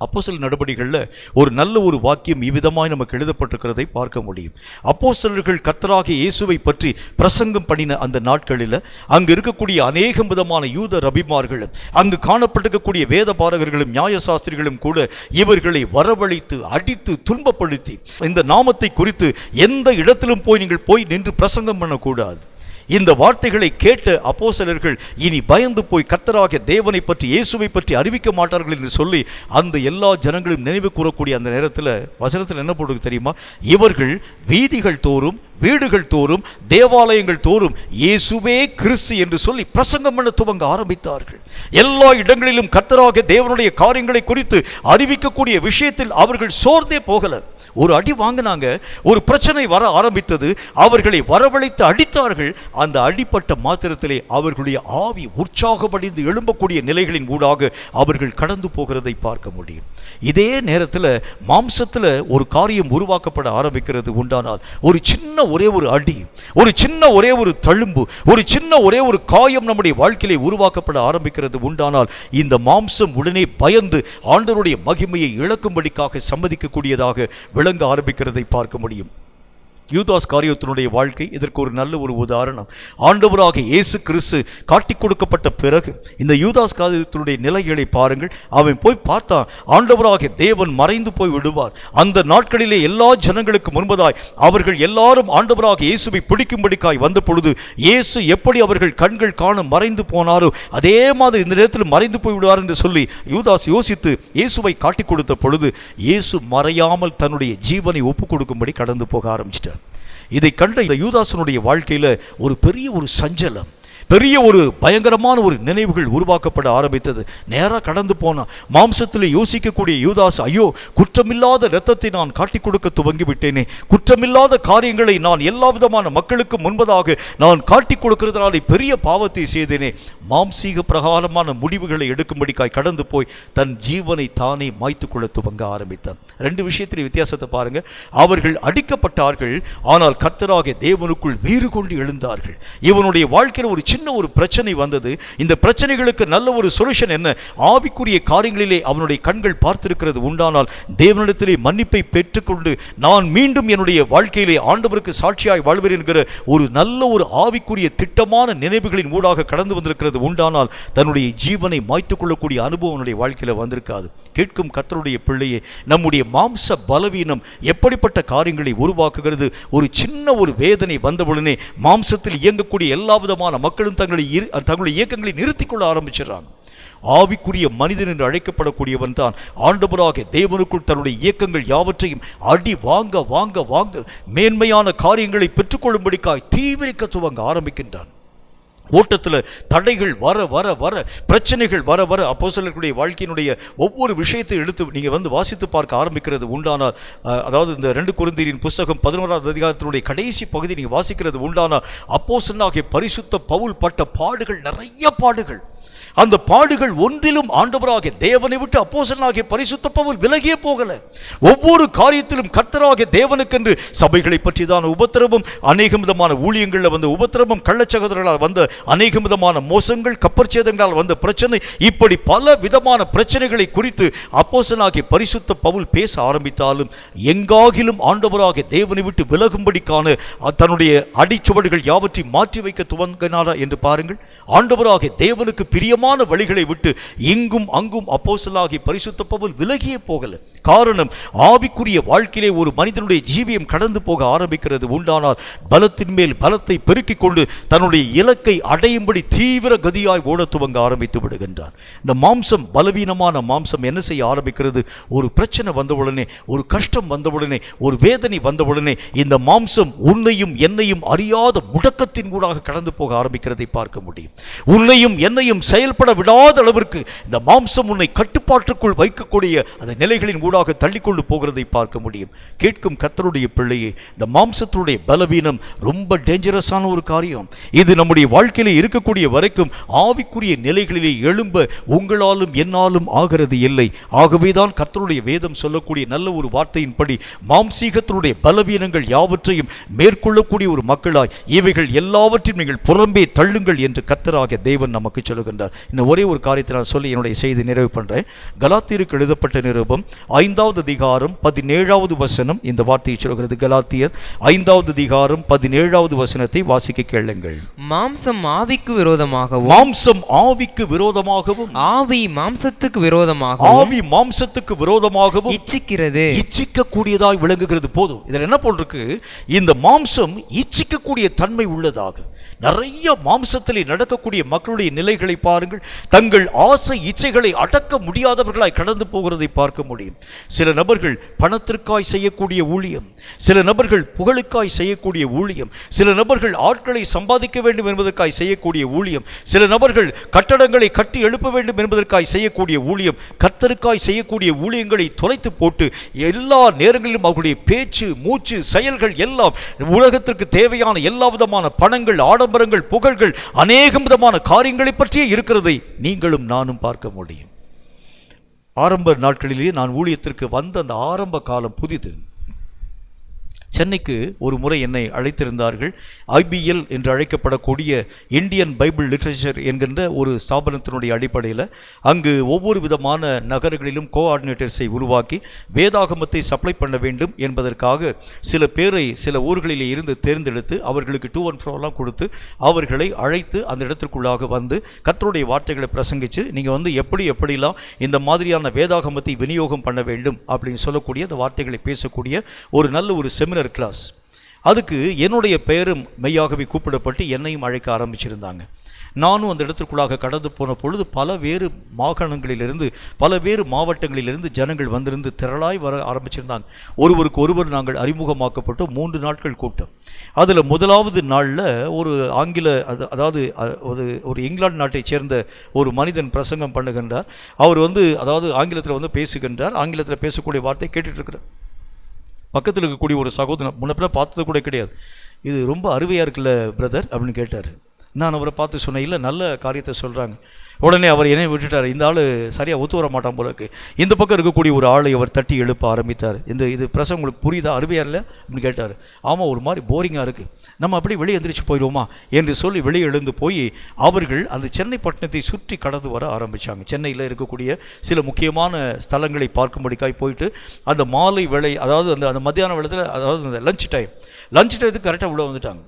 Speaker 2: அப்போஸ்தலர் நடபடிகளில் ஒரு நல்ல ஒரு வாக்கியம் இவ்விதமாய் நமக்கு எழுதப்பட்டிருக்கிறதை பார்க்க முடியும். அப்போஸ்தலர்கள் கர்த்தராகிய இயேசுவை பற்றி பிரசங்கம் பண்ணின அந்த நாட்களில் அங்கு இருக்கக்கூடிய அநேகம் விதமான யூத ரபிமார்களும் அங்கு காணப்பட்டிருக்கக்கூடிய வேத பாரகர்களும் நியாயசாஸ்திரிகளும் கூட இவர்களை வரவழைத்து அடித்து துன்பப்படுத்தி இந்த நாமத்தை குறித்து எந்த இடத்திலும் நீங்கள் போய் நின்று பிரசங்கம் பண்ணக்கூடாது. இந்த வார்த்தைகளை கேட்ட அப்போஸ்தலர்கள் இனி பயந்து போய் கர்த்தராகிய தேவனை பற்றி இயேசுவை பற்றி அறிவிக்க மாட்டார்கள் என்று சொல்லி அந்த எல்லா ஜனங்களும் நினைவு கூறக்கூடிய அந்த நேரத்தில் வசனத்தில் என்ன போடுறது தெரியுமா? இவர்கள் வீதிகள் தோறும் வீடுகள் தோறும் தேவாலயங்கள் தோறும் இயேசுவே கிறிஸ்து என்று சொல்லி பிரசங்கம் பண்ண துவங்க ஆரம்பித்தார்கள். எல்லா இடங்களிலும் கர்த்தராகிய தேவனுடைய காரியங்களை குறித்து அறிவிக்கக்கூடிய விஷயத்தில் அவர்கள் சோர்ந்தே போகல. ஒரு அடி வாங்கினாங்க, ஒரு பிரச்சனை வர ஆரம்பித்தது, அவர்களை வரவழைத்து அடித்தார்கள். அந்த அடிப்பட்ட மாத்திரத்திலே அவர்களுடைய ஆவி உற்சாகமடைந்து எழும்பக்கூடிய நிலைகளின் ஊடாக அவர்கள் கடந்து போகிறதை பார்க்க முடியும். இதே நேரத்தில் மாம்சத்தில் ஒரு காரியம் உருவாக்கப்பட ஆரம்பிக்கிறது உண்டானால் ஒரு சின்ன ஒரே ஒரு அடி, ஒரு சின்ன ஒரே ஒரு தழும்பு, ஒரு சின்ன ஒரே ஒரு காயம் நம்முடைய வாழ்க்கையிலே உருவாக்கப்பட ஆரம்பிக்கிறது உண்டானால் இந்த மாம்சம் உடனே பயந்து ஆண்டவருடைய மகிமையை இழக்கும்படிக்காக சம்மதிக்கக்கூடியதாக விளங்க ஆரம்பிக்கிறதை பார்க்க முடியும். யூதாஸ் காரியத்தினுடைய வாழ்க்கை இதற்கு ஒரு நல்ல ஒரு உதாரணம். ஆண்டவராக இயேசு கிறிஸ்து காட்டி கொடுக்கப்பட்ட பிறகு இந்த யூதாஸ் காரியத்தினுடைய நிலைகளை பாருங்கள். அவன் போய் பார்த்தா ஆண்டவராக தேவன் மறைந்து போய் விடுவார். அந்த நாட்களிலே எல்லா ஜனங்களுக்கு முன்பதாய் அவர்கள் எல்லாரும் ஆண்டவராக இயேசுவை பிடிக்கும்படிக்காய் வந்த பொழுது இயேசு எப்படி அவர்கள் கண்கள் காண மறைந்து போனாரோ அதே மாதிரி இந்த நேரத்தில் மறைந்து போய் விடுவார் என்று சொல்லி யூதாஸ் யோசித்து இயேசுவை காட்டி கொடுத்த பொழுது இயேசு மறையாமல் தன்னுடைய ஜீவனை ஒப்பு கொடுக்கும்படி கடந்து போக ஆரம்பிச்சிட்டார். இதை கண்ட இந்த யூதாசனுடைய வாழ்க்கையில ஒரு பெரிய ஒரு சஞ்சலம், பெரிய ஒரு பயங்கரமான ஒரு நினைவுகள் உருவாக்கப்பட ஆரம்பித்தது. நேராக கடந்து போனான். மாம்சத்தில் யோசிக்கக்கூடிய யூதாஸ், ஐயோ குற்றமில்லாத இரத்தத்தை நான் காட்டி கொடுக்க துவங்கி விட்டேனே, குற்றமில்லாத காரியங்களை நான் எல்லா விதமான மக்களுக்கு முன்பதாக நான் காட்டி கொடுக்கிறதுனால பெரிய பாவத்தை செய்தேனே, மாம்சீக பிரகாரமான முடிவுகளை எடுக்கும்படிக்காய் கடந்து போய் தன் ஜீவனை தானே மாய்த்து கொள்ள துவங்க ஆரம்பித்தான். ரெண்டு விஷயத்தில் வித்தியாசத்தை பாருங்க. அவர்கள் அடிக்கப்பட்டார்கள், ஆனால் கர்த்தராகிய தேவனுக்குள் வீறு கொண்டு எழுந்தார்கள். இவனுடைய வாழ்க்கையில் ஒரு சின்ன ஒரு பிரச்சனை வந்தது. இந்த பிரச்சனைகளுக்கு நல்ல ஒரு சொல்யூஷன் என்ன? ஆவிக்குரிய காரியங்களிலே அவனுடைய கண்கள் பார்த்திருக்கிறது உண்டானால் தேவனிடத்திலே மன்னிப்பை பெற்றுக்கொண்டு நான் மீண்டும் என்னுடைய வாழ்க்கையிலே ஆண்டவருக்கு சாட்சியாய் வாழ்வேன் என்கிற ஒரு நல்ல ஒரு ஆவிக்குரிய திட்டமான நினைவுகளின் ஊடாக கடந்து வந்திருக்கிறது உண்டானால் தன்னுடைய ஜீவனை மாய்த்துக் கொள்ளக்கூடிய அனுபவம் அவனுடைய வாழ்க்கையில் வந்திருக்காது. கேட்கும் கர்த்தருடைய பிள்ளையே, நம்முடைய மாம்ச பலவீனம் எப்படிப்பட்ட காரியங்களை உருவாக்குகிறது? ஒரு சின்ன ஒரு வேதனை வந்தவுடனே மாம்சத்தில் இயங்கக்கூடிய எல்லா விதமான மக்களும் தங்களுடைய இயக்கங்களை நிறுத்திக் கொள்ள ஆரம்பிச்சிடறாங்க. ஆவிக்குரிய மனிதன் என்று அழைக்கப்படக்கூடியவன் தான் ஆண்டவராக தேவனுக்குள் தன்னுடைய இயக்கங்கள் யாவற்றையும் அடி வாங்க வாங்க வாங்க மேன்மையான காரியங்களை பெற்றுக்கொள்ளும்படிக்காய் தீவிரிக்க துவங்க ஆரம்பிக்கின்றான். ஓட்டத்தில் தடைகள் வர வர வர, பிரச்சனைகள் வர வர அப்போஸ்தலர்களுடைய வாழ்க்கையினுடைய ஒவ்வொரு விஷயத்தை எடுத்து நீங்கள் வாசித்து பார்க்க ஆரம்பிக்கிறது உண்டானால், அதாவது இந்த 2 கொரிந்தியரின் புஸ்தகம் 11ஆம் அதிகாரத்தினுடைய கடைசி பகுதி நீங்கள் வாசிக்கிறது உண்டானால் அப்போஸ்தலனாகிய பரிசுத்த பவுல் பட்ட பாடுகள், நிறைய பாடுகள். அந்த பாடுகள் ஒன்றிலும் ஆண்டவராகிய தேவனை விட்டு அப்போஸ்தலனாகிய பரிசுத்த பவுல் விலகியே போகல. ஒவ்வொரு காரியத்திலும் கர்த்தராகிய தேவனுக்கென்று சபைகளை பற்றி தான் உபத்திரவம், அநேக விதமான ஊழியங்களில் வந்த உபத்திரவம், கள்ளச்சகோதரர்களால் வந்த அநேக விதமான மோசங்கள், கப்பற்சேதங்களால் வந்த பிரச்சனை, இப்படி பல விதமான பிரச்சனைகளை குறித்து அப்போஸ்தலனாகிய பரிசுத்த பவுல் பேச ஆரம்பித்தாலும் எங்காகிலும் ஆண்டவராகிய தேவனை விட்டு விலகும்படிக்கான தன்னுடைய அடிச்சுவடுகள் யாவற்றை மாற்றி வைக்க துவங்கினாரா என்று பாருங்கள். ஆண்டவராகிய தேவனுக்கு பிரியமான வழிகளை விட்டு இங்கும் அங்கும் அப்போஸ்தலனாகிய பரிசுத்த பவுல் விலகியே போகல. காரணம், ஆவிக்குரிய வாழ்க்கையிலே ஒரு மனிதனுடைய ஜீவியம் கடந்து போக ஆரம்பிக்கிறது உண்டானால் பலத்தின் மேல் பலத்தை பெருக்கிக் கொண்டு தன்னுடைய இலக்கை அடையும்படி தீவிர கதியாய் ஓட துவங்க ஆரம்பித்து விடுகின்றான். இந்த மாம்சம், பலவீனமான மாம்சம் என்ன செய்ய ஆரம்பிக்கிறது? ஒரு பிரச்சனை வந்தவுடனே, ஒரு கஷ்டம் வந்தவுடனே, ஒரு வேதனை வந்தவுடனே இந்த மாம்சம் உன்னையும் என்னையும் அறியாத முடக்கத்தின் கூடாக கடந்து போக ஆரம்பிக்கிறதை பார்க்க முடியும். உன்னையும் என்னையும் செயல்பட செயல்பட விடாத அளவிற்கு இந்த மாம்சம் உன்னை கட்டுப்பாட்டுக்குள் வைக்கக்கூடிய அந்த நிலைகளின் ஊடாக தள்ளிக்கொண்டு போகிறதை பார்க்க முடியும். கேட்கும் கர்த்தருடைய பிள்ளையே, இந்த மாம்சத்துடைய பலவீனம் ரொம்ப டேஞ்சரஸான ஒரு காரியம். இது நம்முடைய வாழ்க்கையில இருக்கக்கூடிய வரைக்கும் ஆவிக்குரிய நிலைகளிலே எழும்ப உங்களாலும் என்னாலும் ஆகிறது இல்லை. ஆகவேதான் கர்த்தருடைய வேதம் சொல்லக்கூடிய நல்ல ஒரு வார்த்தையின்படி மாம்சீகத்தினுடைய பலவீனங்கள் யாவற்றையும் மேற்கொள்ளக்கூடிய ஒரு மக்களாய் இவைகள் எல்லாவற்றையும் நீங்கள் புறம்பே தள்ளுங்கள் என்று கர்த்தராகிய தேவன் நமக்கு சொல்லுகின்றார். இந்த ஒரே ஒரு காரியத்தை நான் சொல்லி என்னுடைய செய்தி நிறைவு பண்றேன். கலாத்தியருக்கு எழுதப்பட்ட நிருபம் 5வது அதிகாரம் 17வது வசனம் இந்த வார்த்தையை சொல்கிறது. கலாத்தியர் 5வது அதிகாரம் 17வது வசனத்தை வாசிக்க கேளுங்கள்.
Speaker 3: மாம்சம் ஆவிக்கு விரோதமாகவும்,
Speaker 2: மாம்சம் ஆவிக்கு விரோதமாகவும்,
Speaker 3: ஆவி மாம்சத்துக்கு விரோதமாகவும்,
Speaker 2: ஆவி மாம்சத்துக்கு விரோதமாகவும்
Speaker 3: இச்சிக்கிறது.
Speaker 2: இச்சிக்க கூடியதாய் விளங்குகிறது. போதும், இதில் என்ன போட்டிருக்கு? இந்த மாம்சம் இச்சிக்கக்கூடிய தன்மை உள்ளதாக. நிறைய மாம்சத்திலே நடக்கக்கூடிய மக்களுடைய நிலைகளை பாருங்கள். தங்கள் ஆசை இச்சைகளை அடக்க முடியாதவர்களாய் கடந்து போகிறதை பார்க்க முடியும். சில நபர்கள் பணத்திற்காய் செய்யக்கூடிய ஊழியம், சில நபர்கள் புகழுக்காய் செய்யக்கூடிய ஊழியம், சில நபர்கள் ஆட்களை சம்பாதிக்க வேண்டும் என்பதற்காய் செய்யக்கூடிய ஊழியம், சில நபர்கள் கட்டடங்களை கட்டி எழுப்ப வேண்டும் என்பதற்காய் செய்யக்கூடிய ஊழியம், கர்த்தருக்காய் செய்யக்கூடிய ஊழியங்களை தொலைத்து போட்டு எல்லா நேரங்களிலும் அவர்களுடைய பேச்சு, மூச்சு, செயல்கள் எல்லாம் உலகத்திற்கு தேவையான எல்லா விதமான பணங்கள், ஆடம்பரங்கள், புகழ்கள், அநேகம் விதமான காரியங்களை பற்றியே இருக்கிறதை நீங்களும் நானும் பார்க்க முடியும். ஆரம்ப நாட்களிலேயே நான் ஊழியத்திற்கு வந்த அந்த ஆரம்ப காலம் புதிது. சென்னைக்கு ஒரு முறை என்னை அழைத்திருந்தார்கள். IBL என்று அழைக்கப்படக்கூடிய இந்தியன் பைபிள் லிட்ரேச்சர் என்கின்ற ஒரு ஸ்தாபனத்தினுடைய அடிப்படையில் அங்கு ஒவ்வொரு விதமான நகரங்களிலும் கோஆர்டினேட்டர்ஸை உருவாக்கி வேதாகமத்தை சப்ளை பண்ண வேண்டும் என்பதற்காக சில பேரை சில ஊர்களிலே இருந்து தேர்ந்தெடுத்து அவர்களுக்கு 2 and 4 கொடுத்து அவர்களை அழைத்து அந்த இடத்திற்குள்ளாக வந்து கர்த்தருடைய வார்த்தைகளை பிரசங்கித்து நீங்கள் வந்து எப்படிலாம் இந்த மாதிரியான வேதாகமத்தை விநியோகம் பண்ண வேண்டும் அப்படின்னு சொல்லக்கூடிய அந்த வார்த்தைகளை பேசக்கூடிய ஒரு நல்ல ஒரு செமினார் கிளாஸ். அதுக்கு என்னுடைய பெயரும் மெய்யாகவே கூப்பிடப்பட்டு என்னையும் அழைக்க ஆரம்பிச்சிருந்தாங்க. நானும் அந்த இடத்திற்குள்ளாக கடந்து போன பொழுது பல வேறு மாகாணங்களிலிருந்து, பல வேறு மாவட்டங்களிலிருந்து ஜனங்கள் வந்திருந்து திரளாய் வர ஆரம்பிச்சிருந்தாங்க. ஒருவருக்கு ஒருவர் நாங்கள் அறிமுகமாக்கப்பட்டு 3 நாட்கள் கூட்டம். அதில் முதலாவது நாளில் ஒரு ஆங்கில அதாவது ஒரு இங்கிலாந்து நாட்டைச் சேர்ந்த ஒரு மனிதன் பிரசங்கம் பண்ணுகின்றார். அவர் அதாவது ஆங்கிலத்தில் பேசுகின்றார். ஆங்கிலத்தில் பேசக்கூடிய வார்த்தை கேட்டுட்டு இருக்கிறார். பக்கத்தில் இருக்கக்கூடிய ஒரு சகோதரன் முன்னப்பின பார்த்தது கூட கிடையாது. இது ரொம்ப அருமையாக இருக்குல்ல பிரதர் அப்படின்னு கேட்டார். நான் அவரை பார்த்து சொன்னேன், இல்லை நல்ல காரியத்தை சொல்கிறாங்க. உடனே அவர் என்னை விட்டுட்டார். இந்த ஆள் சரியாக ஒத்து வர மாட்டான் போல இருக்கு. இந்த பக்கம் இருக்கக்கூடிய ஒரு ஆளை அவர் தட்டி எழுப்ப ஆரம்பித்தார். இது பிரசங்கம் உங்களுக்கு புரியுதா, அருமையாக இல்லை அப்படின்னு கேட்டார். ஆமாம், ஒரு மாதிரி போரிங்காக இருக்குது, நம்ம அப்படி வெளியே எந்திரிச்சு போயிடுவோமா என்று சொல்லி வெளியே எழுந்து போய் அவர்கள் அந்த சென்னை பட்டணத்தை சுற்றி கடந்து வர ஆரம்பித்தாங்க. சென்னையில் இருக்கக்கூடிய சில முக்கியமான ஸ்தலங்களை பார்க்கும்படிக்காய் போயிட்டு அந்த மாலை வேளை, அதாவது அந்த மத்தியான வேளையில், அதாவது அந்த லஞ்ச் டைத்துக்கு கரெக்டாக உள்ளே வந்துட்டாங்க.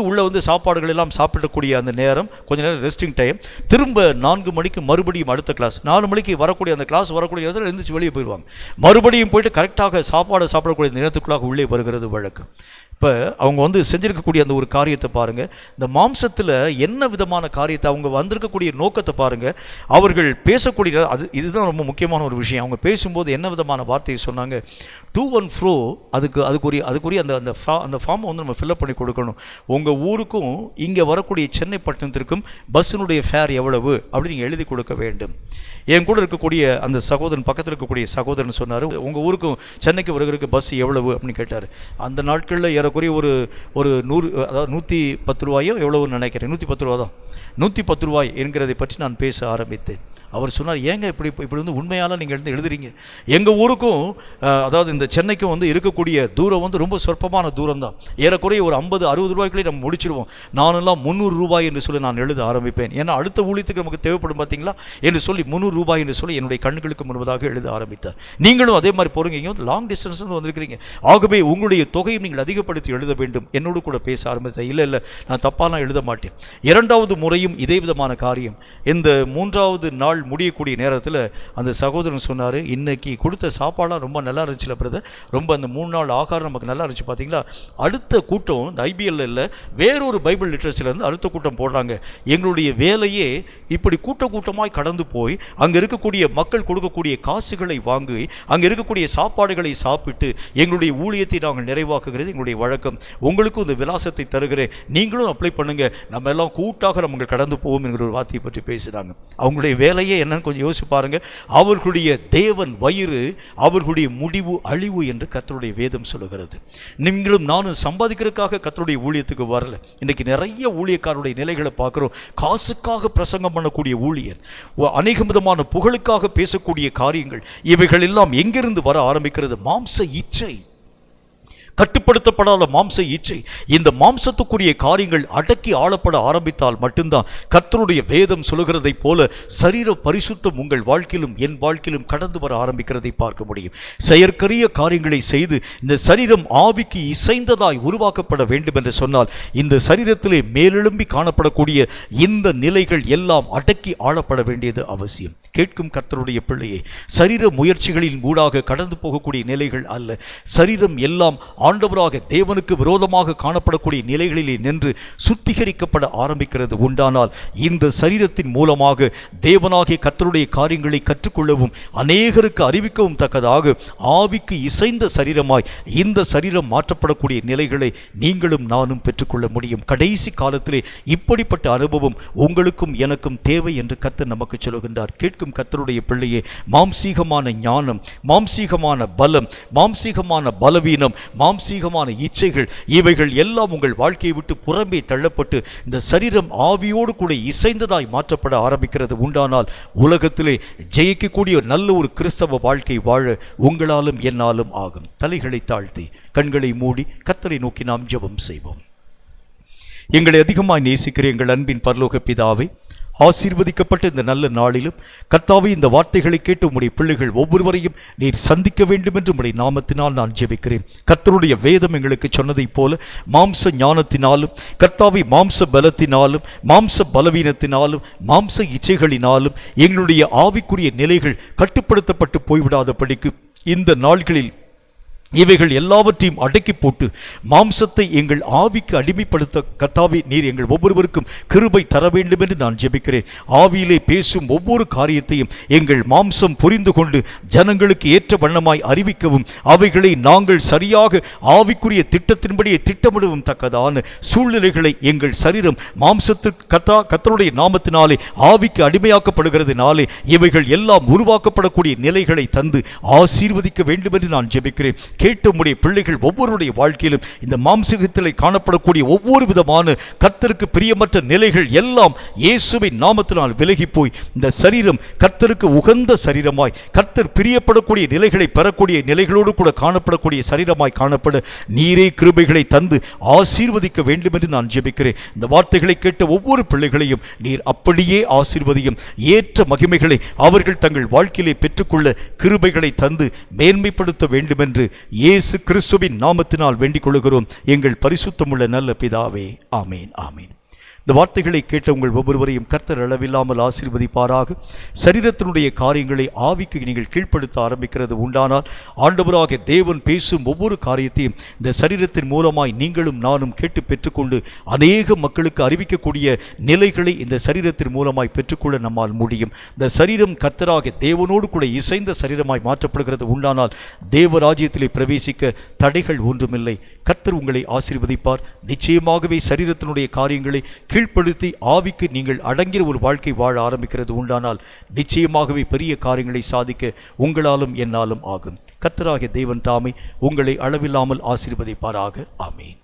Speaker 2: உள்ளே சாப்பாடுகள் எல்லாம் சாப்பிடக்கூடிய அந்த நேரம், கொஞ்ச நேரம் ரெஸ்டிங் டைம். திரும்ப 4 மணிக்கு மறுபடியும் அடுத்த கிளாஸ். 4 மணிக்கு வரக்கூடிய அந்த கிளாஸ் வரக்கூடிய நேரத்தில் எழுந்திரிச்சு வெளியே போயிடுவாங்க. மறுபடியும் போயிட்டு கரெக்டாக சாப்பாடு சாப்பிடக்கூடிய நேரத்துக்குள்ளாக உள்ளே வருகிறது வழக்கம். இப்போ அவங்க செஞ்சிருக்கக்கூடிய அந்த ஒரு காரியத்தை பாருங்கள். இந்த மாம்சத்தில் என்ன விதமான காரியத்தை அவங்க வந்திருக்கக்கூடிய நோக்கத்தை பாருங்கள். அவர்கள் பேசக்கூடிய இதுதான் ரொம்ப முக்கியமான ஒரு விஷயம். அவங்க பேசும்போது என்ன விதமான வார்த்தையை சொன்னாங்க? 2 and 4 அதுக்குரிய அந்த ஃபார்மை நம்ம ஃபில்அப் பண்ணி கொடுக்கணும். உங்கள் ஊருக்கும் இங்கே வரக்கூடிய சென்னை பட்டணத்திற்கும் பஸ்ஸினுடைய ஃபேர் எவ்வளவு அப்படின்னு நீங்கள் எழுதி கொடுக்க வேண்டும். என் கூட இருக்கக்கூடிய அந்த சகோதரன், பக்கத்தில் இருக்கக்கூடிய சகோதரன் சொன்னார், உங்கள் ஊருக்கும் சென்னைக்கு வருகிறதுக்கு பஸ் எவ்வளவு அப்படின்னு கேட்டார். அந்த நாட்களில் ஏறக்குறைய ஒரு 100, அதாவது 110 ரூபாயோ எவ்வளவுன்னு நினைக்கிறேன், 110 ரூபா தான். 110 ரூபாய் என்கிறதை பற்றி நான் பேச ஆரம்பித்தேன். அவர் சொன்னார், ஏங்க இப்படி உண்மையால் நீங்கள் எழுதுறீங்க? எங்கள் ஊருக்கும் அதாவது இந்த சென்னைக்கும் இருக்கக்கூடிய தூரம் ரொம்ப சொற்பமான தூரம் தான். ஏறக்குறைய ஒரு 50-60 ரூபாய்க்குள்ளே நம்ம முடிச்சிருவோம். நானெல்லாம் 300 ரூபாய் என்று சொல்லி நான் எழுத ஆரம்பிப்பேன். ஏன்னா அடுத்த ஊழியத்துக்கு நமக்கு தேவைப்படும் பார்த்தீங்களா என்று சொல்லி 300 ரூபாய் என்று சொல்லி என்னுடைய கண்களுக்கு முன்பதாக எழுத ஆரம்பித்தார். நீங்களும் அதே மாதிரி போகிறீங்க, இங்கே லாங் டிஸ்டன்ஸ் வந்திருக்கிறீங்க. ஆகவே உங்களுடைய தொகையை நீங்கள் அதிகப்படுத்தி எழுத வேண்டும். என்னோடு கூட பேச ஆரம்பித்தேன். இல்லை நான் தப்பாலாம் எழுத மாட்டேன். 2வது முறையும் இதே விதமான காரியம். இந்த 3வது நாள் நாள் முடியக்கூடிய நேரத்தில் அந்த சகோதரன் சொன்னார், இன்னைக்கு கொடுத்த சாப்பாடெலாம் ரொம்ப நல்லா இருந்துச்சுல பிரதர், ரொம்ப அந்த 3 நாள் ஆகாரம் நமக்கு நல்லா இருந்துச்சு பார்த்தீங்களா. அடுத்த கூட்டம் இந்த IBL இல்லை, வேறொரு பைபிள் லிட்ரேச்சர்லேருந்து அடுத்த கூட்டம் போடுறாங்க. எங்களுடைய வேலையே இப்படி கூட்டமாய் கடந்து போய் அங்கே இருக்கக்கூடிய மக்கள் கொடுக்கக்கூடிய காசுகளை வாங்கி அங்கே இருக்கக்கூடிய சாப்பாடுகளை சாப்பிட்டு எங்களுடைய ஊழியத்தை நாங்கள் நிறைவாக்குகிறது எங்களுடைய வழக்கம். உங்களுக்கும் இந்த விலாசத்தை தருகிறேன், நீங்களும் அப்ளை பண்ணுங்க, நம்ம எல்லாம் கூட்டாக நம்ம கடந்து போவோம் என்கிற ஒரு வார்த்தையை பற்றி பேசுகிறாங்க. அவங்களுடைய வேலையே என்னன்னு கொஞ்சம் யோசிச்சு பாருங்க. அவர்களுடைய தேவன் வயிறு, அவர்களுடைய முடிவு அழிவு என்று கர்த்தருடைய வேதம் சொல்லுகிறது. நீங்களும் நானும் சம்பாதிக்கிறதுக்காக கர்த்தருடைய ஊழியத்துக்கு வரல. இன்னைக்கு நிறைய ஊழியக்காரருடைய நிலைகளை பார்க்கிறோம். காசுக்காக பிரசங்கம் பண்ணக்கூடிய ஊழியர், அநேக விதமான புகழுக்காக பேசக்கூடிய காரியங்கள், இவைகள் எல்லாம் எங்கிருந்து வர ஆரம்பிக்கிறது? மாம்ச இச்சை, கட்டுப்படுத்தப்படாத மாம்ச இச்சை. இந்த மாம்சத்துக்குரிய காரியங்கள் அடக்கி ஆளப்பட ஆரம்பித்தால் மட்டும்தான் கர்த்தருடைய வேதம் சொல்லுகிறதை போல சரீர பரிசுத்தம் உங்கள் வாழ்க்கையிலும் என் வாழ்க்கையிலும் கடந்து வர ஆரம்பிக்கிறதை பார்க்க முடியும். செயற்கரிய காரியங்களை செய்து இந்த சரீரம் ஆவிக்கு இசைந்ததாய் உருவாக்கப்பட வேண்டும் என்று சொன்னால் இந்த சரீரத்திலே மேலெழும்பி காணப்படக்கூடிய இந்த நிலைகள் எல்லாம் அடக்கி ஆளப்பட வேண்டியது அவசியம். கேட்கும் கர்த்தருடைய பிள்ளையே, சரீர முயற்சிகளின் ஊடாக கடந்து போகக்கூடிய நிலைகள் அல்ல. சரீரம் எல்லாம் ஆண்டவராக தேவனுக்கு விரோதமாக காணப்படக்கூடிய நிலைகளிலே நின்று சுத்திகரிக்கப்பட ஆரம்பிக்கிறது உண்டானால் இந்த சரீரத்தின் மூலமாக தேவனாகிய கர்த்தருடைய காரியங்களை கற்றுக்கொள்ளவும் அநேகருக்கு அறிவிக்கவும் தக்கதாக ஆவிக்கு இசைந்த சரீரமாய் இந்த சரீரம் மாற்றப்படக்கூடிய நிலைகளை நீங்களும் நானும் பெற்றுக்கொள்ள முடியும். கடைசி காலத்திலே இப்படிப்பட்ட அனுபவம் உங்களுக்கும் எனக்கும் தேவை என்று கர்த்தர் நமக்கு சொல்லுகின்றார். கேட்கும் கர்த்தருடைய பிள்ளையே, மாம்சீகமான ஞானம், மாம்சீகமான பலம், மாம்சீகமான பலவீனம், மாம்சீகமான இச்சைகள், இவைகள் எல்லாம் உங்கள் வாழ்க்கையை விட்டு புறம்பே தள்ளப்பட்டு இந்த சரீரம் ஆவியோடு கூட இசைந்ததாய் மாற்றப்பட ஆரம்பிக்கிறது உண்டானால் உலகத்திலே ஜெயிக்கக்கூடிய நல்ல ஒரு கிறிஸ்தவ வாழ்க்கை வாழ உங்களாலும் என்னாலும் ஆகும். தலைகளை தாழ்த்தி கண்களை மூடி கர்த்தரை நோக்கி நாம் ஜெபம் செய்வோம். எங்களை அதிகமாய் நேசிக்கிற எங்கள் அன்பின் பரலோக பிதாவே, ஆசீர்வதிக்கப்பட்ட இந்த நல்ல நாளிலும் கர்த்தாவே, இந்த வார்த்தைகளை கேட்டு உம்முடைய பிள்ளைகள் ஒவ்வொருவரையும் நீர் சந்திக்க வேண்டும் என்று உம்முடைய நாமத்தினால் நான் ஜெபிக்கிறேன். கர்த்தருடைய வேதம் எங்களுக்கு சொன்னதைப் போல மாம்ச ஞானத்தினாலும் கர்த்தாவே மாம்ச பலத்தினாலும் மாம்ச பலவீனத்தினாலும் மாம்ச இச்சைகளினாலும் எங்களுடைய ஆவிக்குரிய நிலைகள் கட்டுப்படுத்தப்பட்டு போய்விடாதபடிக்கு இந்த நாட்களில் இவைகள் எல்லாவற்றையும் அடக்கி போட்டு மாம்சத்தை எங்கள் ஆவிக்கு அடிமைப்படுத்த கர்த்தாவே நீர் எங்கள் ஒவ்வொருவருக்கும் கிருபை தர வேண்டும் என்று நான் ஜெபிக்கிறேன். ஆவியிலே பேசும் ஒவ்வொரு காரியத்தையும் எங்கள் மாம்சம் புரிந்து கொண்டு ஜனங்களுக்கு ஏற்ற வண்ணமாய் அறிவிக்கவும் அவைகளை நாங்கள் சரியாக ஆவிக்குரிய திட்டத்தின்படியே திட்டமிடவும் தக்கதான சூழ்நிலைகளை எங்கள் சரீரம் மாம்சத்திற்கு கர்த்தருடைய நாமத்தினாலே ஆவிக்கு அடிமையாக்கப்படுகிறதுனாலே இவைகள் எல்லாம் உருவாக்கப்படக்கூடிய நிலைகளை தந்து ஆசீர்வதிக்க வேண்டும் என்று நான் ஜெபிக்கிறேன். கேட்ட உம்முடைய பிள்ளைகள் ஒவ்வொருடைய வாழ்க்கையிலும் இந்த மாம்சத்திலே காணப்படக்கூடிய ஒவ்வொரு விதமான கர்த்தருக்கு பிரியமற்ற நிலைகள் எல்லாம் இயேசுவின் நாமத்தினால் விலகி போய் இந்த சரீரம் கர்த்தருக்கு உகந்த சரீரமாய் கர்த்தர் பிரியப்படக்கூடிய நிலைகளை பெறக்கூடிய நிலைகளோடு கூட காணப்படக்கூடிய சரீரமாய் காணப்பட நீரே கிருபைகளை தந்து ஆசீர்வதிக்க வேண்டும் என்று நான் ஜெபிக்கிறேன். இந்த வார்த்தைகளை கேட்ட ஒவ்வொரு பிள்ளைகளையும் நீர் அப்படியே ஆசீர்வதியும். ஏற்ற மகிமைகளை அவர்கள் தங்கள் வாழ்க்கையிலே பெற்றுக்கொள்ள கிருபைகளை தந்து மேன்மைப்படுத்த வேண்டும் என்று இயேசு கிறிஸ்துவின் நாமத்தினால் வேண்டிக் கொள்கிறோம் எங்கள் பரிசுத்தமுள்ள நல்ல பிதாவே. ஆமேன், ஆமேன். இந்த வார்த்தைகளை கேட்ட உங்கள் ஒவ்வொருவரையும் கர்த்தர் அளவில்லாமல் ஆசீர்வதிப்பாராக. சரீரத்தினுடைய காரியங்களை ஆவிக்கு நீங்கள் கீழ்ப்படுத்த ஆரம்பிக்கிறது உண்டானால் ஆண்டவராக தேவன் பேசும் ஒவ்வொரு காரியத்தையும் இந்த சரீரத்தின் மூலமாய் நீங்களும் நானும் கேட்டு பெற்றுக்கொண்டு அநேக மக்களுக்கு அறிவிக்கக்கூடிய நிலைகளை இந்த சரீரத்தின் மூலமாய் பெற்றுக்கொள்ள நம்மால் முடியும். இந்த சரீரம் கர்த்தராக தேவனோடு கூட இசைந்த சரீரமாய் மாற்றப்படுகிறது உண்டானால் தேவராஜ்யத்திலே பிரவேசிக்க தடைகள் ஒன்றுமில்லை. கர்த்தர் உங்களை ஆசீர்வதிப்பார். நிச்சயமாகவே சரீரத்தினுடைய காரியங்களை கீழ்ப்படுத்தி ஆவிக்கு நீங்கள் அடங்கிற ஒரு வாழ்க்கை வாழ ஆரம்பிக்கிறது உண்டானால் நிச்சயமாகவே பெரிய காரியங்களை சாதிக்க உங்களாலும் என்னாலும் ஆகும். கர்த்தராகிய தேவன் தாமே உங்களை அளவில்லாமல் ஆசீர்வதிப்பாராக. ஆமேன்.